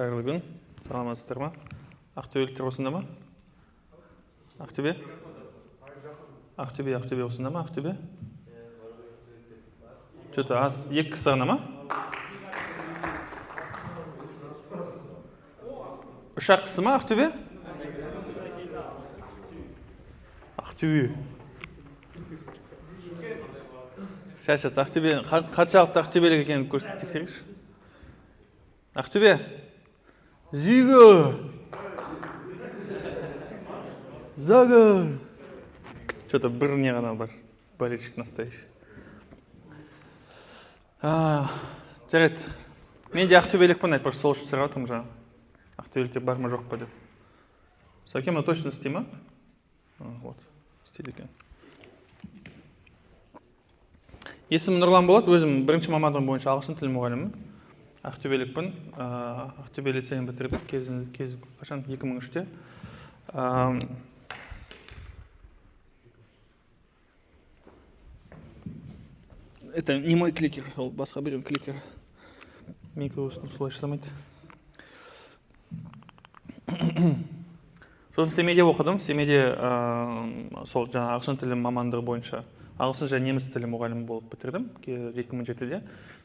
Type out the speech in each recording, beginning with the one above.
Қайырлы күн, саламатсыздар ма? Ақтөбеліктер осында ма? Ақтөбе? Ақтөбе осында ма? Ақтөбе? Что-то аз, екі кісі ғана ма? Үш-ақ кісі ма Ақтөбе? Ақтөбе. Шашасы, Ақтөбе, қаншалықты Ақтөбелік екенін тексерейікші. Ақтөбе? Зиго! Зага! Что-то бір не ғана бар, болельщик настоящий. Жарайды, мен де Ақтөбелікпін, айтпақшы сол үшін сұрап отырмын жаңа. Ақтөбеліктер бар ма жоқ па деп. Сәке, мына точно істей ма? Вот, істейді екен. Есімім Нұрлан болады, өзім бірінші мамандығым бойынша ағылшын тілі мұғалімімін. Ақтөбелікпін, Ақтөбе лицейін бітірдік, қашан 2003-те. Это не мой кликер, басқа берем кликер. Микросын солай жасамайды. Сосын семейде оқыдым. Семейде сол жаңа ағылшын тілі мамандығы бойынша ағылшын және неміс тілі мұғалімі болып бітірдім 2007-де.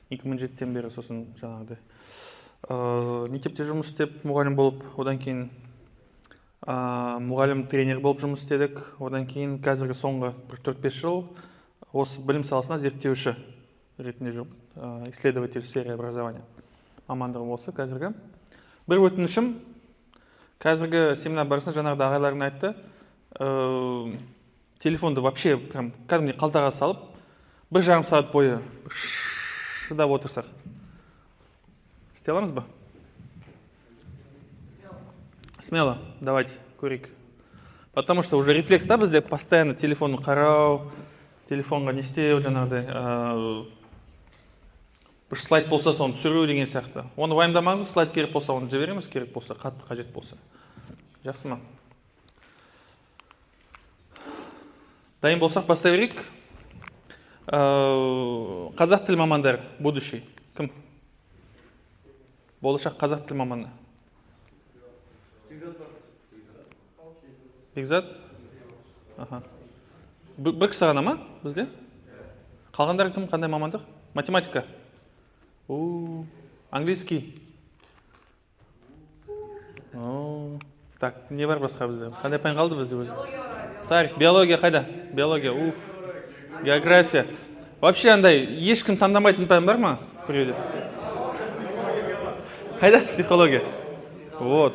2007-тен бері сосын жаңағыдай мектепте жұмыс істеп мұғалім болып, одан кейін мұғалім тренер болып жұмыс істедік. Одан кейін қазіргі соңғы 4-5 жыл осы білім саласына зерттеуші ретінде жүріп, исследователь в сфере образования. Мамандығым осы қазіргі. Бір өтінішім, қазіргі семинар барысында жаңағыда ағайларың айтты, телефонды вообще кәдімгідей қалтаға салып, 1,5 сағат бойы шыдап отырсақ. Істей аламыз ба? Смело, давайте, көрейік. Потому что уже рефлекс, да, бізде постоянно телефонды қарау, телефонға не істеу, жаңағыдай, бір слайд болса, соны түсіру деген сияқты. Оны уайымдамаңыз, слайд керек болса, оны жібереміз, керек болса, қатты қажет болса. Жақсы ма? Дайын болсақ, бастай берейік. Қазақ тіл мамандар, будущий. Кім? Болашақ қазақ тіл маманы. Бекзат? Бір кісі ғана ма бізде? Қалғандар кім, қандай мамандық? Математика. Английский. Так, не бар басқа бізде? Қандай пән қалды бізде өзі? Тарих, биология қайда? Биология, география. Вообще андай, ешкім таңдамайтын пән бар ма? Қайда? Психология. Вот.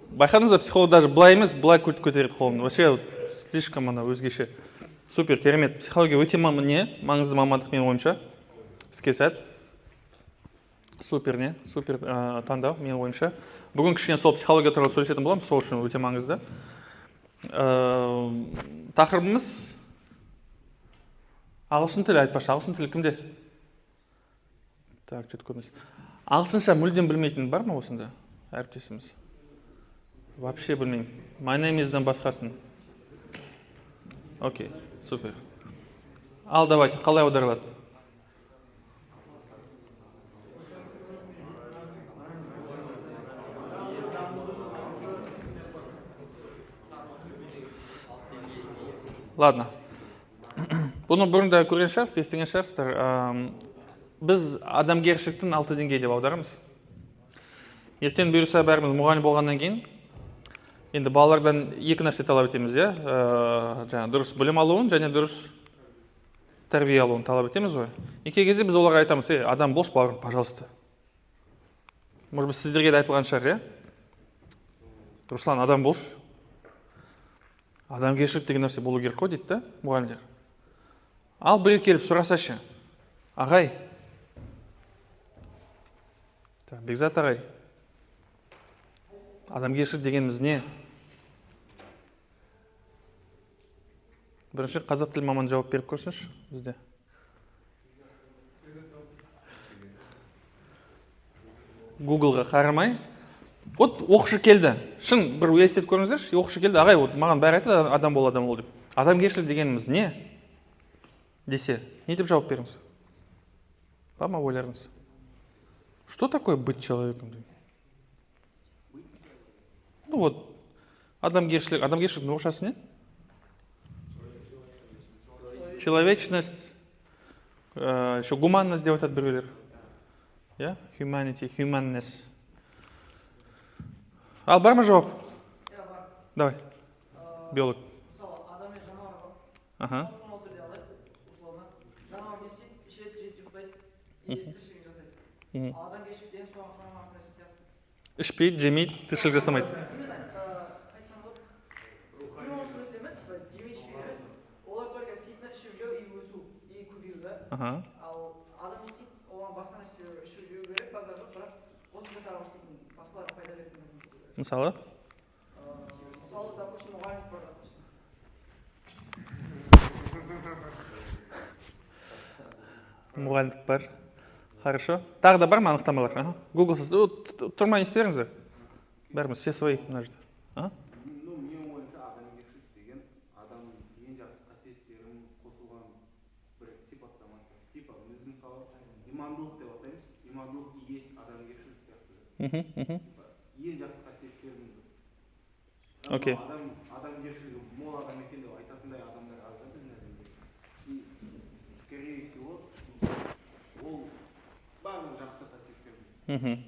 Байқадыңыз ба, психолог даже былай емес, былай көтереді қолын. Вообще, слишком ана өзгеше. Супер, керемет. Психология өте маңызды мамандық менің ойымша. Іске сәт. Супер, не? Супер таңдау менің ойымша. Бүгін кішкене сол психология туралы сөйлесетін боламыз, сол үшін өте маңызды. Тақырыбымыз ағылшын тілі, айтпақшы. Ағылшын тілі кімде? Так, жет көрмес. Ағылшынша мүлдем білмейтін бар ма осында? Әріптесіміз. Вообще білмеймін. My name is-дан басқасын. Окей, супер. Ал, давайте, қалай аударылады? Ладно. Бұны бұрында көрген шығарсыз, естіген шығарсыздар. Біз адамгершіліктің 6 деңгей деп аударамыз. Ертең бұйырса бәріміз мұғалім болғаннан кейін, енді балалардан 2 нәрсе талап етеміз, жаңа дұрыс білім алуын және дұрыс тәрбие алуын талап етеміз ғой. Екі кезде біз оларға айтамыз, адам болшы, бауырым, пожалуйста. Может быть, сіздерге де айтылған шығар, Руслан, адам болшы. Адамгершілік деген нәрсе болу керек қой дейді да, мұғалімдер. Ал біреу келіп сұрасашы, ағай, Бекзат ағай, адамгершілік дегеніміз не? Бірінші қазақ тілі маманы жауап беріп көрсінші бізде. Googleға қарамай, Вот оқушы келді. Шын бір елестетіп көріңіздерші, оқушы келді. Ағай, вот маған бәрі айтады, адам бол деп. Адамгершілік дегеніміз не? Десе, не деп жауап беріңіз? Бар ма ойларыңыз? Что такое быть человеком? Ну вот, адамгершілік орысшасы не? Человечность, еще гуманность деп айтады біреулер. Yeah? Humanity, humanness. Ал бар ма жауап? Давай. Биолог. Мысалы, адам мен жануар бар. Ага. Салыстырмалы түрде алайық, условно. Жануар не істейді? Ішеді, жейді, ұйықтайды, тіршілік жасайды. Ал адамгершілік деген соған қарамағысы нәрсе сияқты. Ішпейді, жемейді, тіршілік жасамайды. Именно, айтсам болады. Именно осы мәселе емес, жемей ішпей емес. Олар только ситно ішіп жеу и өсу, и көбею, да? Ага. Ал адам не істейді? Оған басқа нәрсе ішіп жеу керек, базар жоқ, бірақ қосымша табыс істейтін, басқаларға пайда беретін нәрсе істеу керек. Мысалы? Мысалы, допустим, мұғалім бар, допустим. Мұғалімдік бар. Хорошо. Тағы да бар ма анықтамалар? Ага. Гуглсыз. Тұрмай не істеріңіздер? Бәріміз, все свои мына жерде. Ага. Ну, менің ойымша адамгершілік деген адамның ең жақсы қасиеттерін қосылған бір сипаттамасы. Типа, біз мысалы имандылық деп атаймыз. Имандылық и есть адамгершілік сияқты. Ең жақсы қасиеттерін. Окей. Адамгершілігі мол адам екен деп айтатындай адамдар аз да біздің әлемде. И скорее всего ол барлық жақсы қасиеттерін.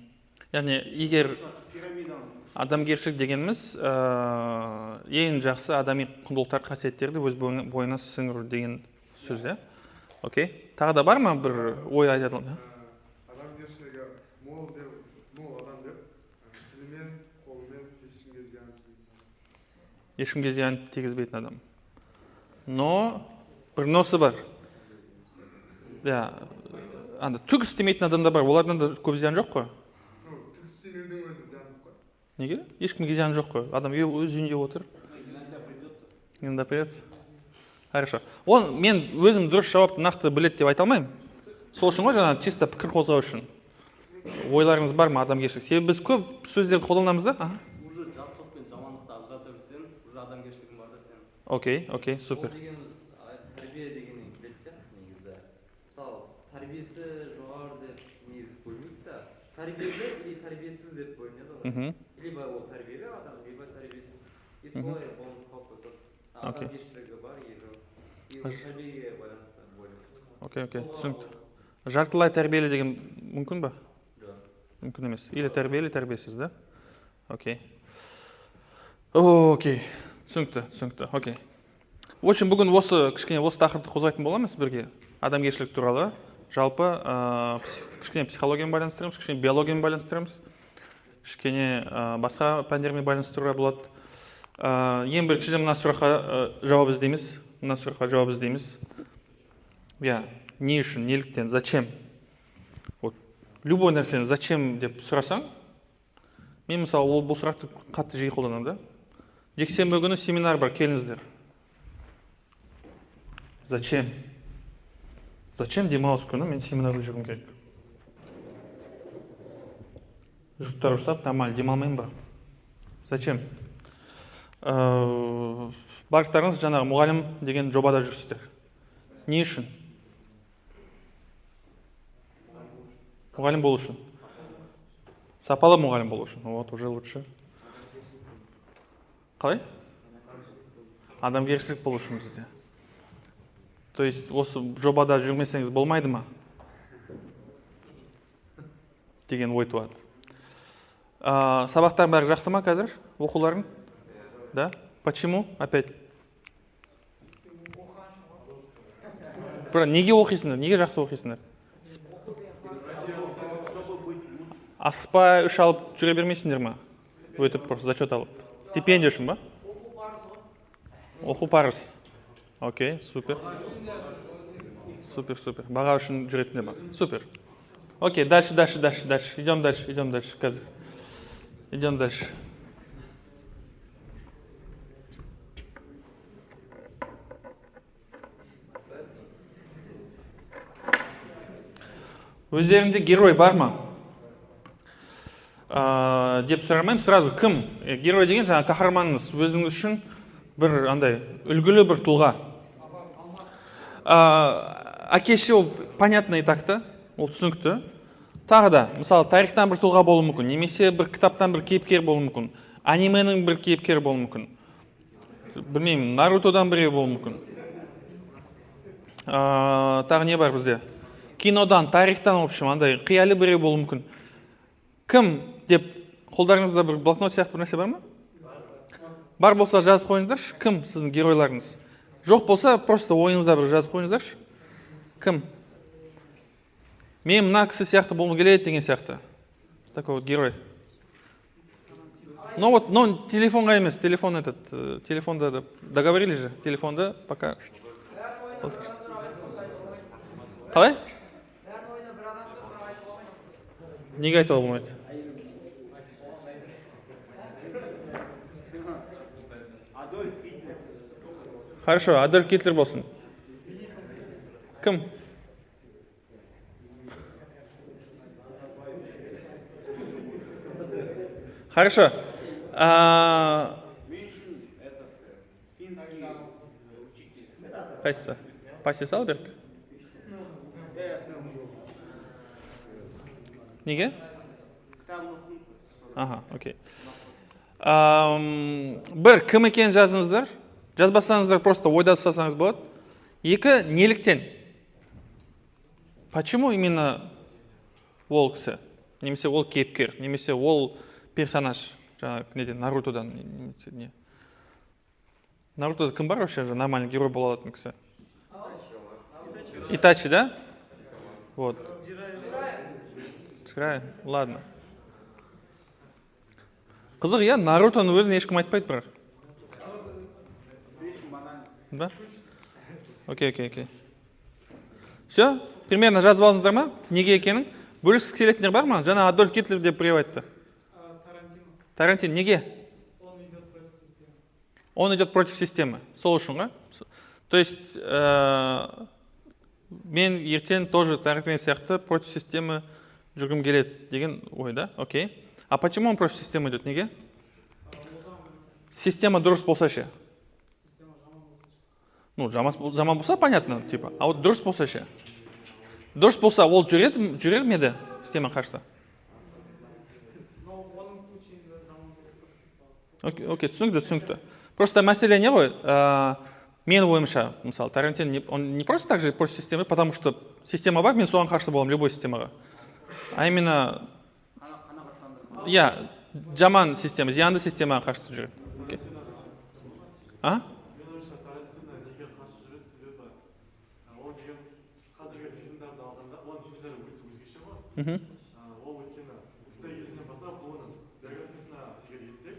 Яғни, егер Пирамиданың адамгершілік дегеніміз ең жақсы адами құндылықтар қасиеттерді өз бойына сіңіру деген сөз, иә? Окей. Тағы да бар ма бір ой айтатын? Адамгершілігі мол адам деп, тілімен, қолымен ешкімге зиян тигізбейтін. Ешкімге зиян тигізбейтін адам. Но бір носы бар. Түк істемейтін адамдар бар. Олардан да көп зиян жоқ қой? Түк істемеудің өзі зиян жоқ қой? Неге? Ешкімге зиян жоқ қой. Адам өз үйінде отыр. Иногда придется. Хорошо. Мен өзім дұрыс жауапты нақты білет деп айта алмаймын. Сол үшін ғой жаңа чисто пікір қозғау үшін. Ойларыңыз бар ма адамгершілік? Себебі біз көп сөздерді қолданамыз да? Уже жақсылық пен жамандықты ажырата білсең, уже адамгершілігің бар да сенің. Окей, супер. Ол дегеніміз тәрбие дегеннен келеді сияқты негізі. Мысалы, тәрбиесі жоғары деп негізі бөлмейді да. Тәрбиелі или тәрбиесіз деп бөлінеді ғой. Либо ол тәрбиелі адам, либо тәрбиесіз. И солай болмыс қалыптасады. Адамгершілігі бар, и жоқ. И ол тәрбиеге байланысты бөлінеді. Окей, түсінікті. Жартылай тәрбиелі деген мүмкін ба? Жоқ. Мүмкін емес. Или тәрбиелі, тәрбиесіз, да? Окей. Түсінікті. Окей. В общем, бүгін кішкене осы тақырыпты қозғайтын боламыз бірге. Адамгершілік туралы. Жалпы кішкене психологиямен байланыстырамыз, кішкене биологиямен байланыстырамыз. Кішкене басқа пәндермен байланыстыруға болады. Ең біріншіден мына сұраққа жауап іздейміз. Не үшін, неліктен, зачем? Любой нәрсені зачем деп сұрасаң, мен мысалы бұл сұрақты қатты жиі қолданамын да. Жексенбі күні семинар бар, келіңіздер. Зачем? Зачем демалыс күні мен семинарда жүргім керек? Жұрттар ұрсап, нормально демалмайын ба? Зачем? Барлықтарыңыз жаңағы мұғалім деген жобада жүрсіздер. Не үшін? Мұғалім болу үшін. Сапалы мұғалім болу үшін. Вот, уже лучше. Қалай? Адамгершілік болу үшін бізде. То есть, осы жобада жүрмесеңіз болмайды ма? Деген ой туады. Сабақтар бәрі жақсы ма қазір? Оқуларың? Да? Почему? Опять? Неге оқисыңдар? Неге жақсы оқисыңдар? Асықпай үш алып жүре бермейсіңдер ма? Өтіп просто зачет алып. Стипендия үшін ба? Оқу парыз. Окей, супер. Супер. Баға үшін жүретіндер ма? Супер. Окей, дальше. Идем дальше. Қазір. Идем дальше. Өздерінде герой бар ма? деп сұрамаймын, сразу кім? Герой деген жаңа қаһарманыңыз өзіңіз үшін бір андай үлгілі бір тұлға. Әкеші ол понятно и так та, ол түсінікті. Тағы да, мысалы, тарихтан бір тұлға болуы мүмкін, немесе бір кітаптан бір кейіпкер болуы мүмкін, анименің бір кейіпкері болуы мүмкін. Білмеймін, Нарутодан біреу болуы мүмкін. Тағы не бар бізде? Кинодан, тарихтан, в общем, андай қиялы біреу болуы мүмкін. Кім деп қолдарыңызда бір блокнот сияқты бір нәрсе бар ма? Бар болса жазып қойыңыздаршы. Кім сіздің геройларыңыз? Жоқ болса, просто ойыңызда бір жазып қойыңыздаршы. Кім? Мен мына кісі сияқты болғым келеді деген сияқты. Такой вот герой. Ну вот, но телефонға емес, телефонда договорились же, телефонда пока. Қалай? Неге айтуға болмайды? Хорошо, Адольф Гитлер болсын. Кім? Хорошо. Мен үшін финский учитель. Қайсысы? Паси Салберг? Неге? Аха, окей. Бір, кім екенін жазыңыздар. Жазбасаңыздар, просто ойда ұстасаңыз болады. Екі, неліктен? Почему именно ол кісі? Немесе ол кейіпкер, немесе ол персонаж, жаңағы неден, Нарутодан. Нарутода кім бар вообще, нормальный герой бола алатын кісі? Итачи, да? Вот. Жирай, ладно. Қызық, я Нарутоны өзін ешкім айтпайды бірақ. Да? Окей. Все, примерно жазып алыңыздар ма? Неге екенін? Бөліскісі келетіндер бар ма? Жаңа Адольф Гитлер деп біреу айтты. Тарантино, неге? Он идет против системы. Сол үшін ғой? То есть, мен ертең тоже Тарантино сияқты против системы жүргім келеді деген ой, да? Окей. А почему он против системы идет? Неге? Система дұрыс болса ше? Ну, жаман болса, понятно, типа. А вот дұрыс болса ше? Дұрыс болса, ол жүрер ме еді система қарсы? Окей, түсінікті. Просто мәселе не ғой? Мен ойымша, мысалы, Тарантино, он не просто так же против системы, потому что система бар, мен соған қарсы боламын, любой системаға. А именно, жаман система, зиянды системаға қарсы жүреді. А? Ол өйткені Қытай кезінен бастап оның биографиясына егер етсек,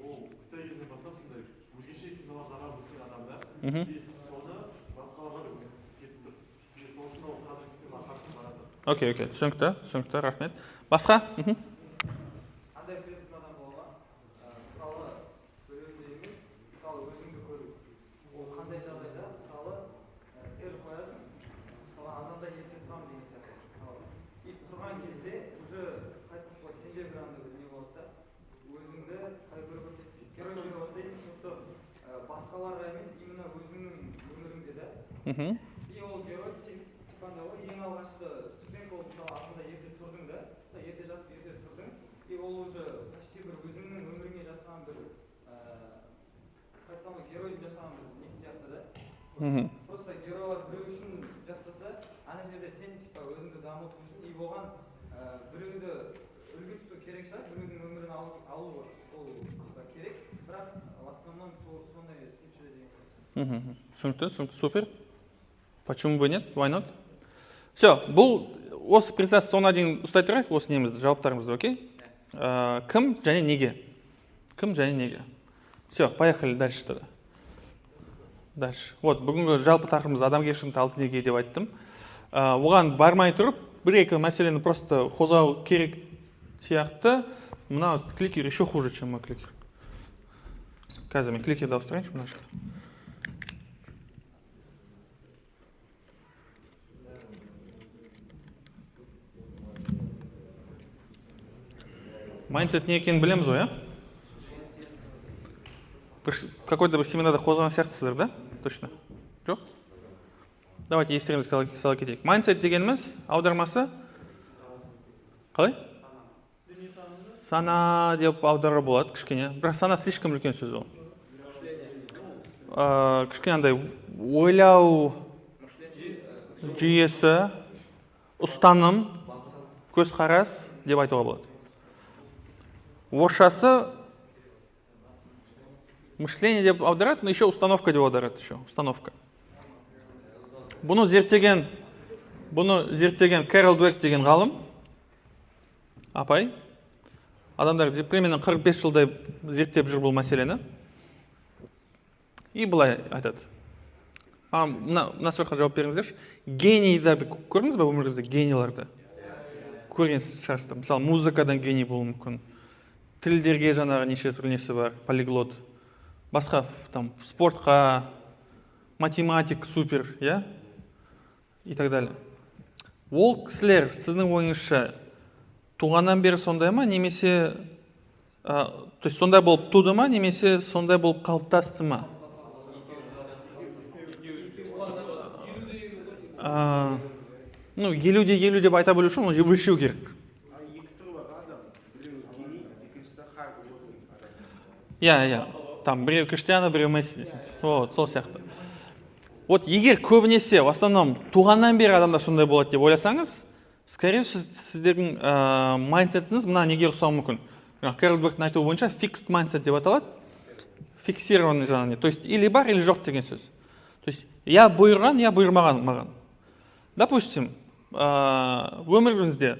ол Қытай кезінен бастап сондай өзгеше киноларға өскен адамдар, и соны басқаларға да кетіп тұр. Сол үшін ол қазіргі системаға қарсы барады. Окей, түсінікті, рахмет. Басқа? Андай күрескен адам болған, мысалы, біреуді емес, мысалы, өзіңді көру. Ол қандай жағдайда, мысалы, цель қоясың, мысалы, азанда ертең тұрам деген сияқты. И тұрған кезде уже қайтып болады, сенде бір андай не болады да, өзіңді қай көре бастайсың, герой көре бастайсың, потому что басқаларға емес, именно өзіңнің өміріңде да. И ол герой типа андай ғой, ең алғашқы студент болып, мысалы, астында ерте тұрдың да, ерте жатып ерте тұрдың, и ол уже почти бір өзіңнің өміріңе жасаған бір қайтсам геройдың жасаған бір не сияқты да. Просто геройлар біреу үшін жасаса, ана жерде сен типа өзіңді дамыту үшін и оған біреуді үлгі тұту керек шығар, біреудің өмірін алу ол керек, бірақ в основном сондай случай іздеген. Түсінікті, супер. Почему бы нет? Why not? Все, бұл осы презентация соңына дейін ұстай тұрайық, осы немізді, жауаптарымызды, окей? Кім және неге? Кім және неге? Все, поехали дальше тогда. Дальше. Вот, бүгінгі жалпы тақырыбымыз адамгершіліктің 6 неге деп айттым. Оған бармай тұрып, бір-екі мәселені просто қозғау керек сияқты. Мына кликер еще хуже, чем мой кликер. Қазір мен кликерді ауыстырайыншы мына жақта. Майндсет не екенін білеміз ғой, Какой-то бір семинарда қозған сияқтысыздар, да? Точно? Жоқ? Давайте естеріңізге сала кетейік. Майндсет дегеніміз аудармасы қалай? Сана деп аудару болады кішкене. Бірақ сана слишком үлкен сөз ол. Кішкене андай ойлау жүйесі, ұстаным, көзқарас деп айтуға болады. Орысшасы мышление деп аударады, но еще установка деп аударады, еще установка. Бұны зерттеген Кэрол Дуэк деген ғалым, апай, адамдар примерно 45 жылдай зерттеп жүр бұл мәселені. И былай айтады. Мына сұраққа жауап беріңіздерші. Генийлерді көрдіңіз бе өміріңізде, генийлерді? Көрген шығарсыздар. Мысалы, музыкадан гений болуы мүмкін. Тілдерге жаңағы неше түрлі бар, полиглот. Басқа там спортқа, математик супер, я? И так далее. Ол кісілер сіздің ойыңызша туғаннан бері сондай ма, немесе то есть сондай болып туды ма, немесе сондай болып қалыптасты ма? Ну, 50-50 деп айта білу үшін оны өлшеу керек. Екі түрі бар адам, біреуі гений, екіншісі хард адам. Я. Там біреу Криштиану, біреу Месси. Вот, сол сияқты. Вот егер көбінесе, в основном, туғаннан бері адамдар сондай болады деп ойласаңыз, скорее сіздердің майндсетіңіз мына неге ұқсауы мүмкін. Кэрол Дуэктің айтуы бойынша fixed mindset деп аталады. Фиксированный жаңағы. То есть или бар, или жоқ деген сөз. То есть я бұйырған, я бұйырмаған маған. Допустим, өміріңізде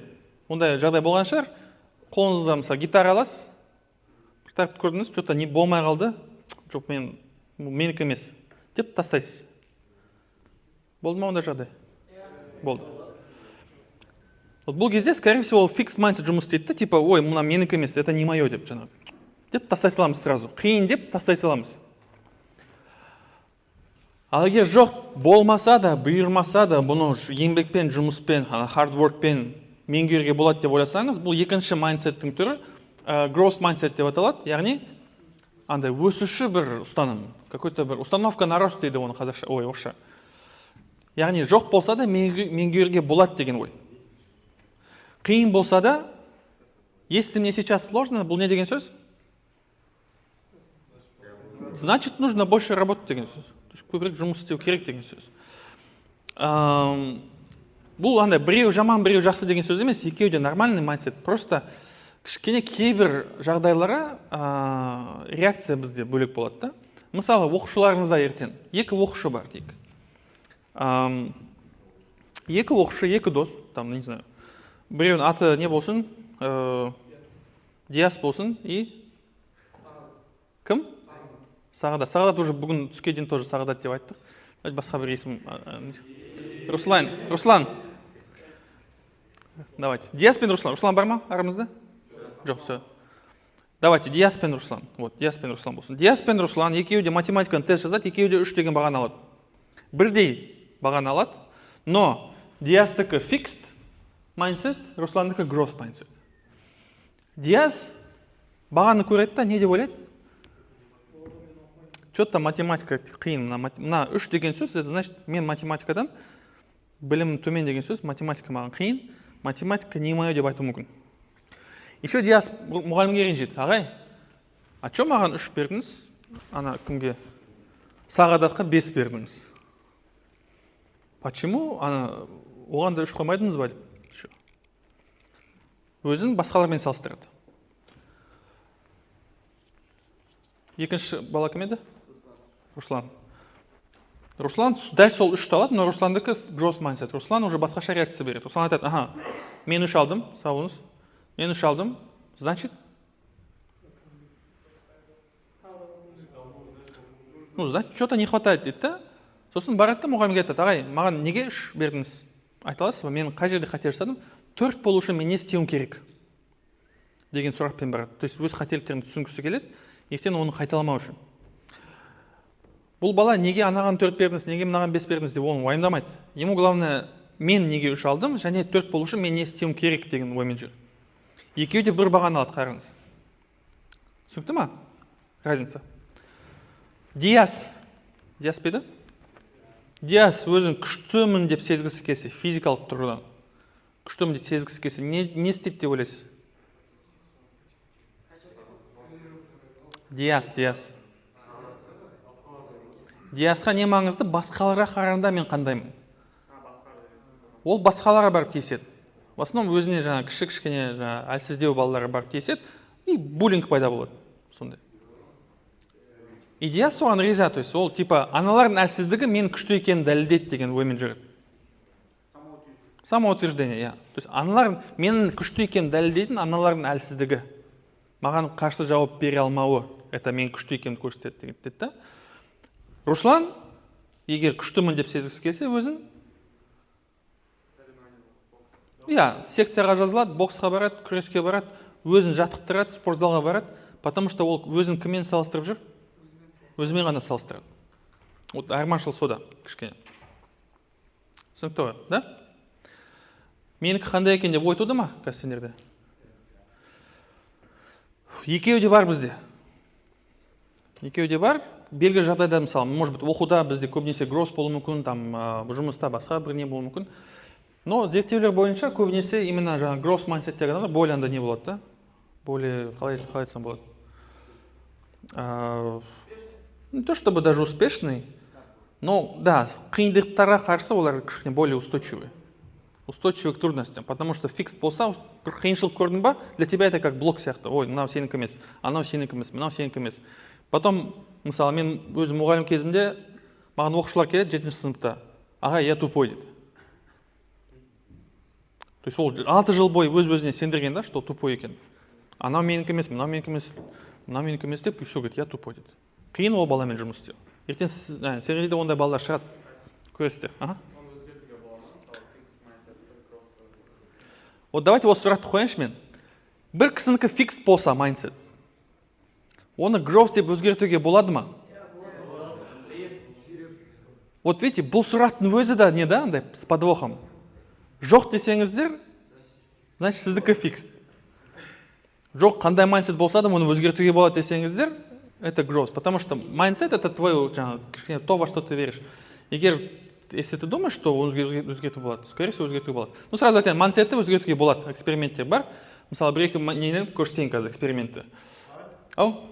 ондай жағдай болған шығар, қолыңызда мысалы гитара аласыз, бір тартып көрдіңіз, что-то не болмай қалды, жоқ менікі емес, деп тастайсыз. Болды ма ондай жағдай? Болды. Бұл кезде, скорее всего, fixed mindset жұмыс істейді, типа, ой, мына менікі емес, это не мое деп жаңағы. Деп тастай саламыз сразу. Қиын деп тастай саламыз. Ал егер жоқ болмаса да, бұйырмаса да, бұны еңбекпен, жұмыспен, хардворкпен меңгеруге болады деп ойласаңыз, бұл екінші майндсеттің түрі growth mindset деп аталады, яғни андай өсуші бір ұстаным, какой-то бір установка на рост дейді оны қазақша, орысша. Яғни жоқ болса да меңгеруге болады деген ой. Қиын болса да, если мне сейчас сложно, бұл не деген сөз? Значит, нужно больше работать деген сөз. Көбірек жұмыс істеу керек деген сөз. Бұл андай біреу жаман, біреу жақсы деген сөз емес, екеуі де нормальный майндсет. Просто кішкене кейбір жағдайларға реакция бізде бөлек болады да. Мысалы, оқушыларыңызда ертең екі оқушы бар дейік. Екі оқушы, екі дос, там, не знаю. Біреудің аты не болсын? Диас болсын и кім? Сағадат. Сағадат уже бүгін түске дейін тоже Сағадат деп айттық. Басқа бір есім. Руслан. Давайте. Диас пен Руслан. Руслан бар ма арамызда? Жоқ, все. Давайте, Диас пен Руслан. Вот, Диас пен Руслан болсын. Диас пен Руслан екеуі де математиканы тест жазады, екеуі де 3 деген бағаны алады. Бірдей бағаны алады, но Диастікі fixed mindset, Русландікі growth mindset. Диас бағаны көреді да, не деп ойлайды? Что-то математика қиын. Мына 3 деген сөз, это значит, мен математикадан білімім төмен деген сөз, математика маған қиын, математика не мое деп айту мүмкін. Еще Диас мұғалімге ренжиді. Ағай, а что маған 3 бердіңіз? Ана кімге? Сағадатқа 5 бердіңіз. Почему? Оған да 3 қоймайдыңыз ба деп. Өзін басқалармен салыстырады. Екінші бала кім еді? Руслан. Руслан дәл сол 3 алады, но Русландікі growth mindset. Руслан уже басқаша реакция береді. Руслан айтады, мен 3 алдым, сау болыңыз. Мен 3 алдым, значит? Ну, значит, что-то не хватает дейді да. Сосын барады да мұғалімге айтады, ағай, маған неге 3 бердіңіз? Айта аласыз ба, мен қай жерде қате жасадым? 4 болу үшін мен не істеуім керек? Деген сұрақпен барады. То есть өз қателіктерін түсінгісі келеді, ертең оны қайталамау үшін. Бұл бала неге анаған 4 бердіңіз, неге мынаған 5 бердіңіз деп оны уайымдамайды. Ему главное, мен неге 3 алдым, және 4 болу үшін мен не істеуім керек деген оймен жүр. Екеуі де бір бағаны алады, қараңыз. Түсінікті ма? Разница. Диас па еді? Диас өзін күштімін деп сезгісі келсе, физикалық тұрғыдан. Күштімін деп сезгісі келсе, не істейді деп ойлайсыз? Диас. Диасқа не маңызды? Басқаларға қарағанда мен қандаймын? Ол басқаларға барып тиіседі. В основном өзіне жаңа кішкене әлсіздеу балаларға барып тиіседі, и буллинг пайда болады. Сондай. И Диас соған риза, то есть ол типа аналардың әлсіздігі мен күшті екенін дәлелдейді деген оймен жүреді. Самоутверждение, иә. То есть аналардың менің күшті екенін дәлелдейтін аналардың әлсіздігі. Маған қарсы жауап бере алмауы, это мен күшті екенін көрсетеді деді. Руслан, егер күштімін деп сезгісі келсе, өзін секцияға жазылады, боксқа барады, күреске барады, өзін жаттықтырады, спортзалға барады, потому что ол өзін кіммен салыстырып жүр? Өзімен ғана салыстырады. Вот айырмашылық сода, кішкене. Түсінікті ғой, да? Менікі қандай екен деп ой туды ма, қазір? Екеуі де бар бізде. Екеуі де бар. Белгілі жағдайда, мысалы, может быть, оқуда бізде көбінесе гросс болуы мүмкін, там жұмыста басқа бір не болуы мүмкін. Но зерттеулер бойынша көбінесе именно жаңа гросс майндсеттегі адамдар более анда не болады, да? Более, қалай айтсам болады? Не то чтобы даже успешный, но да, қиындықтарға қарсы олар кішкене более устойчивый. Устойчивый к трудностям, потому что фикс болса, бір қиыншылық көрдің ба, для тебя это как блок сияқты. Ой, мынау сенікі емес, анау сенікі емес, мынау сенікі емес. Потом, мысалы, мен өзім мұғалім кезімде маған оқушылар келеді 7-ші сыныпта. Аға, я тупой дейді. То есть ол 6 жыл бойы өз-өзіне сендірген, да, что тупой екен. Анау менікі емес, мынау менікі емес, мынау менікі емес деп, и все, говорит, я тупой дейді. Қиын ол баламен жұмыс істеу. Ертең сендерде ондай балалар шығады. Көресіздер. Вот давайте осы сұрақты қояйыншы мен. Бір кісінікі фикс болса майндсет, оны гроус деп өзгертуге болады ма? Вот видите, бұл сұрақтың өзі да не да, андай с подвохом. Жоқ десеңіздер, значит сіздікі фикс. Жоқ, қандай майндсет болса да, оны өзгертуге болады десеңіздер, это гроус. Потому что майндсет это твое, то, во что ты веришь. Если ты думаешь, что он өзгертуге болады, скорее всего өзгертуге болады. Ну, сразу айтайын, майндсетті өзгертуге болады, эксперименттер бар. Мысалы, бір-екі нені көрсетейін қазір экспериментті. Ау?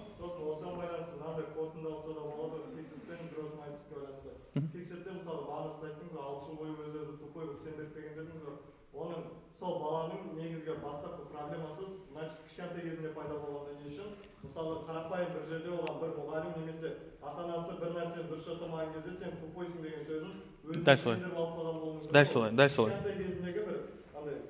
Фиксерте мысалы бағанасында айттыңыз, 6 жыл бойы өз-өзі тупой өктемдеп деген дедіңіз ғой. Оның сол баланың негізгі бастапқы проблемасы, значит, кішкентай кезінде пайда болғаннан үшін, мысалы, қарапайым бір жерде оған бір мұғалім немесе ата-анасы бір нәрсені дұрыс жасамаған кезде сен тупойсың деген сөзін өзіне сендіріп алып қалған болуы мүмкін. Дәл солай. Кішкентай кезіндегі бір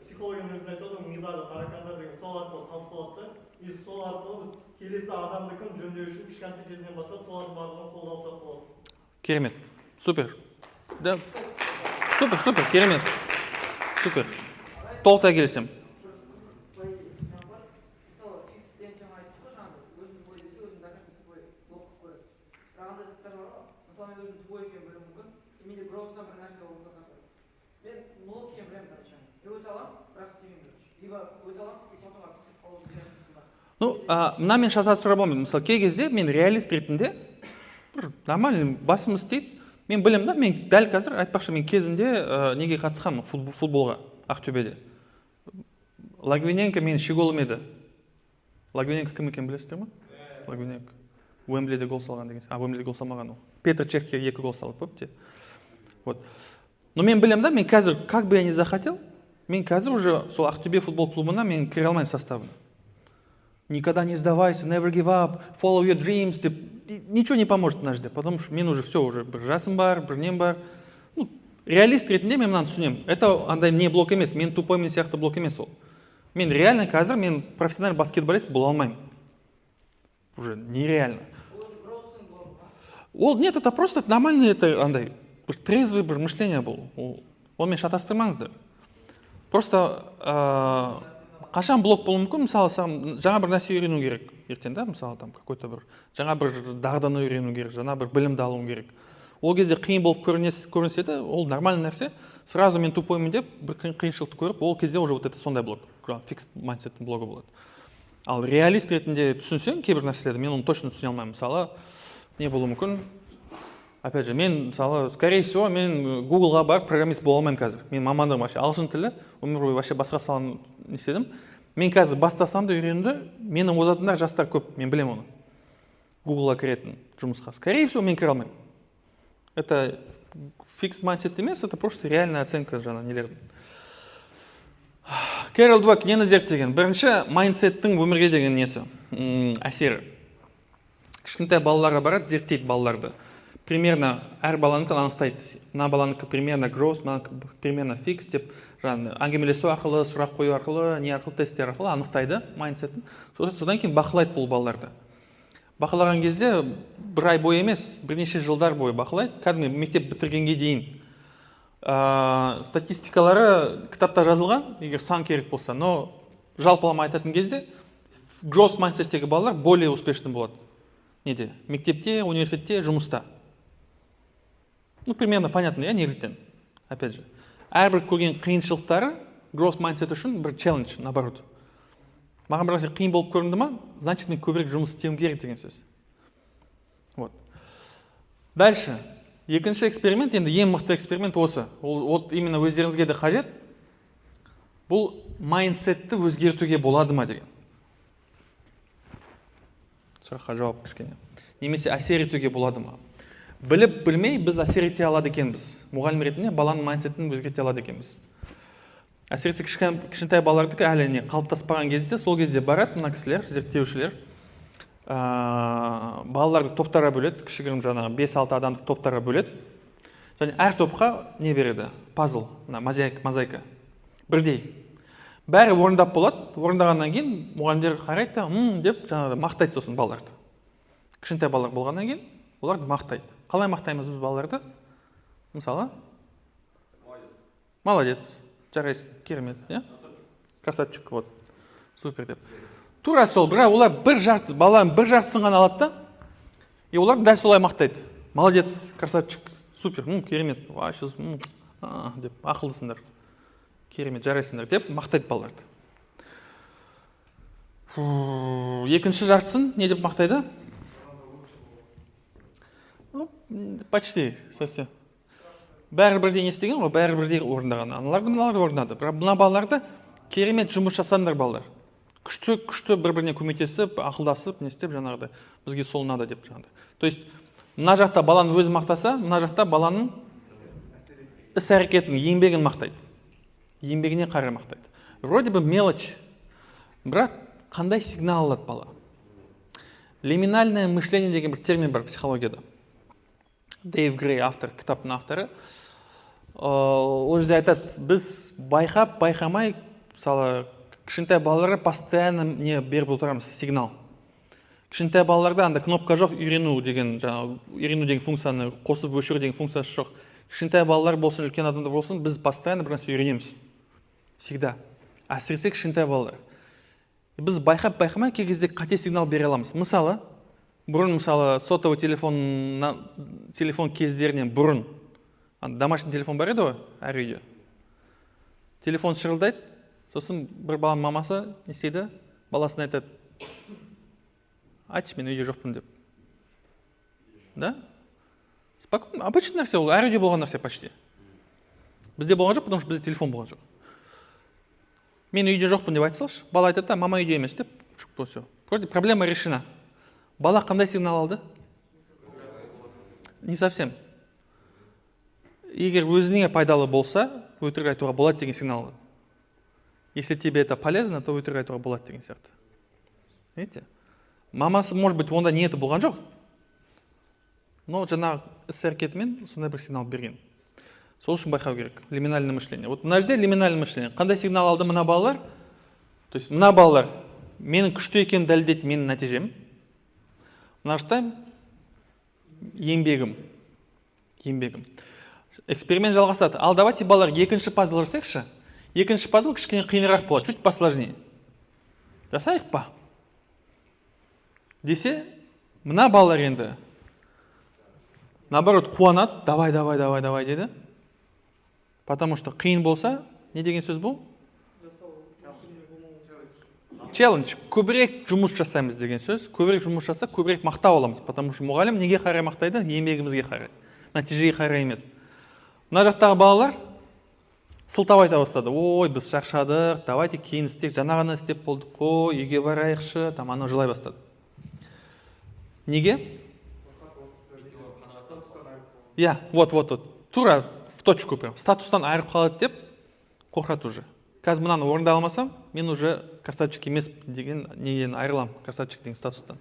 психологияның өзінде айтады, мидағы таракандар деген сол арқылы қалып қалады да, и сол арқылы біз келесі адамдыкін жөндеу үшін кішкентай кезінен бастап солардың барлығын қолға алсақ болады. Керемет. Супер. Да. Супер, керемет. Супер. Толықтай келісем. Мысалы, фикс деген жаңа айттық қой, жаңағы өзім тупой десе, өзім доказать тупой блок қылып көреді. Бірағандай заттар бар ғой. Мысалы, мен өзім тупой екенін білуім мүмкін, менде гроустан бір нәрсе болуы мүмкін. Мен нол екенін білемін, короче. Мен өте аламын, бірақ істемеймін, короче. Либо өте аламын, и потом описать қалуым керек. Ну, мына мен шатастыруға болмайды. Мысалы, кей кезде мен реалист ретінде бір нормальный басым істейді. Мен білем да, мен дәл қазір айтпақшы, мен кезінде неге қатысқанмын футболға Ақтөбеде. Логвиненко мені щеголым еді. Логвиненко кім екенін білесіздер ма? Логвиненко. Уэмблиде гол салған деген. Уэмблиде гол салмаған ол. Петр Чехке 2 гол салып қойыпты. Вот. Но мен білем да, мен қазір, как бы я не захотел, мен қазір уже сол Ақтөбе футбол клубына мен кіре алмаймын составына. Никогда не сдавайся, never give up, follow your dreams, деп, ничего не поможет наш деп, потому что мен уже все, уже бір жасым бар, бір нем бар. Ну, реалист ретінде мен мынаны түсінемін. Это андай не блок емес, мен тупой мен сияқты блок емес ол. Мен реально қазір мен профессиональный баскетболист бола алмаймын. Уже нереально. Ол нет, это просто нормальный, это андай, бір трезвый бір мышление был. Ол мен шатастырмаңыздар. Просто қашан блок болуы мүмкін, мысалы, жаңа бір нәрсе үйрену керек ертең, да, мысалы, там какой-то бір жаңа бір дағдыны үйрену керек, жаңа бір білімді алуың керек. Ол кезде қиын болып көрінсе де, ол нормальный нәрсе. Сразу мен тупоймын деп, бір қиыншылықты көріп, ол кезде уже вот это сондай блог, фикс майндсеттің блогы болады. Ал реалист ретінде түсінсең, кейбір нәрселерді, мен оны точно түсіне алмаймын. Мысалы, не болуы мүмкін? Опять же, мен, мысалы, скорее всего, мен Google-ға барып программист бола алмаймын қазір. Мен мамандығым вообще ағылшын тілі, өмір бойы вообще басқа саланы не істедім. Мен қазір бастасам да үйренуді, менің озатындар жастар көп, мен білем оны. Google-ға кіретін жұмысқа. Скорее всего, мен кіре алмаймын. Это фикс майндсет емес, это просто реальная оценка жаңа нелердің. Кэрол Двак нені зерттеген? Бірінші, майндсеттің өмірге деген несі, әсері. Кішкентай балаларға барады, зерттейді балаларды. Примерно әр баланыкі анықтайды. Мына баланыкі примерно growth, примерно fix деп, жаңа әңгімелесу арқылы, сұрақ қою арқылы, не арқылы тесттер арқылы анықтайды майндсеттін. Содан кейін бақылайды бұл балаларды. Бақылаған кезде бір ай бойы емес, бірнеше жылдар бойы бақылайды. Кәдімгі мектеп бітіргенге дейін. Статистикалары кітапта жазылған, егер сан керек болса, но жалпылама айтатын кезде growth майндсеттегі балалар более успешный болады. Неде? Мектепте, университетте, жұмыста. Ну, примерно понятно, я неліктен. Опять же. Әрбір көрген қиыншылықтары growth mindset үшін бір челлендж, наоборот. Маған бір нәрсе қиын болып көрінді ма, значит, мен көбірек жұмыс істеуім керек деген сөз. Вот. Дальше. Екінші эксперимент, енді ең мықты эксперимент осы. Ол именно өздеріңізге де қажет. Бұл майндсетті өзгертуге болады ма деген. Сұраққа жауап кішкене. Немесе әсер етуге болады ма? Біліп, білмей, біз әсер ете алады екенбіз. Мұғалім ретінде баланың майндсетін өзгерте алады екенбіз. Әсіресе кішкентай балалардікі әлі не қалыптаспаған кезде, сол кезде барады мына кісілер, зерттеушілер, балаларды топтарға бөледі, кішігірім жаңағы 5-6 адамды топтарға бөледі. Және әр топқа не береді? Пазл, мозаика. Бірдей. Бәрі орындап болады, орындағаннан кейін мұғалімдер қарайды, деп жаңағы мақтайды сосын балаларды. Кішкентай балалар болғаннан кейін оларды мақтайды. Қалай мақтаймыз біз балаларды? Мысалы, молодец, жарайсың, керемет, красавчик, вот, супер деп. Тура сол, бірақ олар балалардың бір жартысын ғана алады да, и олар дәл солай мақтайды. Молодец, красавчик, супер, керемет, деп, ақылдысыңдар, керемет, жарайсыңдар деп мақтайды балаларды. Екінші жартысын не деп мақтайды? Почти, совсем. Бәрі бірдей не істеген ғой, бәрі бірдей орындаған. Аналарды орындады. Бірақ мына балаларды керемет жұмыс жасаңдар балалар. Күшті бір-біріне көмектесіп, ақылдасып, не істеп жаңағыдай. Бізге сол надо деп жаңағыдай. То есть, мына жақта баланы өзі мақтаса, мына жақта баланың іс-әрекетін, еңбегін мақтайды. Еңбегіне қарай мақтайды. Вроде бы мелочь. Бірақ қандай сигнал алады бала? Лиминальное мышление деген бір термин бар психологияда. Дэйв Грей, автор, кітаптың авторы, ол жерде айтады, біз байқамай, мысалы, кішкентай балаларға постоянно не беріп отырамыз, сигнал. Кішкентай балаларда анда кнопка жоқ, үйрену деген функцияны қосып өшіру деген функциясы жоқ. Кішкентай балалар болсын, үлкен адамдар болсын, біз постоянно бір нәрсе үйренеміз. Всегда. Әсіресе кішкентай балалар. Біз байқамай кей кезде қате сигнал бере аламыз. Мысалы, сотовый телефон кездерінен бұрын, домашний телефон бар еді ғой, әр үйде. Телефон шырылдайды, сосын бір баланың мамасы не істейді, баласына айтады, айтшы, мен үйде жоқпын деп. Да? Спокойно, обычный нәрсе, ол әр үйде болған нәрсе почти. Бізде болған жоқ, потому что бізде телефон болған жоқ. Мен үйде жоқпын деп айтсалшы, бала айтады, мама үйде емес деп, все. Вроде проблема решена. Бала қандай сигнал алды? Не совсем. Егер өзіне пайдалы болса, өтірік айтуға болады деген сигнал алады. Если тебе это полезно, то өтірік айтуға болады деген сияқты. Видите? Мамасы, может быть, онда ниеті болған жоқ. Но жаңағы іс-әрекетімен сондай бір сигнал берген. Сол үшін байқау керек. Лиминальное мышление. Вот мына жерде лиминальное мышление. Қандай сигнал алды мына балалар? То есть мына балалар менің күшті екенін дәлелдейді менің нәтижем. Мына жақта еңбегім. Эксперимент жалғасады. Ал давайте балалар екінші пазл жасайықшы. Екінші пазл кішкене қиынырақ болады, чуть посложнее. Жасайық па? Десе, мына балалар енді наоборот қуанады, давай деді. Потому что қиын болса, не деген сөз бұл? Челлендж. Көбірек жұмыс жасаймыз деген сөз. Көбірек жұмыс жаса, көбірек мақтап аламыз. Потому что мұғалім неге қарай мақтайды? Еңбегімізге қарай. Нәтижеге қарай емес. Мына жақтағы балалар сылтау айта бастады. Ой, біз шаршадық, давайте кейін істейік, жаңа ғана істеп болдық қой, үйге барайықшы, там анау жылай бастады. Неге? Вот. Тура в точку прям. Статустан айырып қалады деп қорқады уже. Қазір мынаны орындай алмасам, мен уже красавчик емес деген неден айырылам, красавчик деген статустан.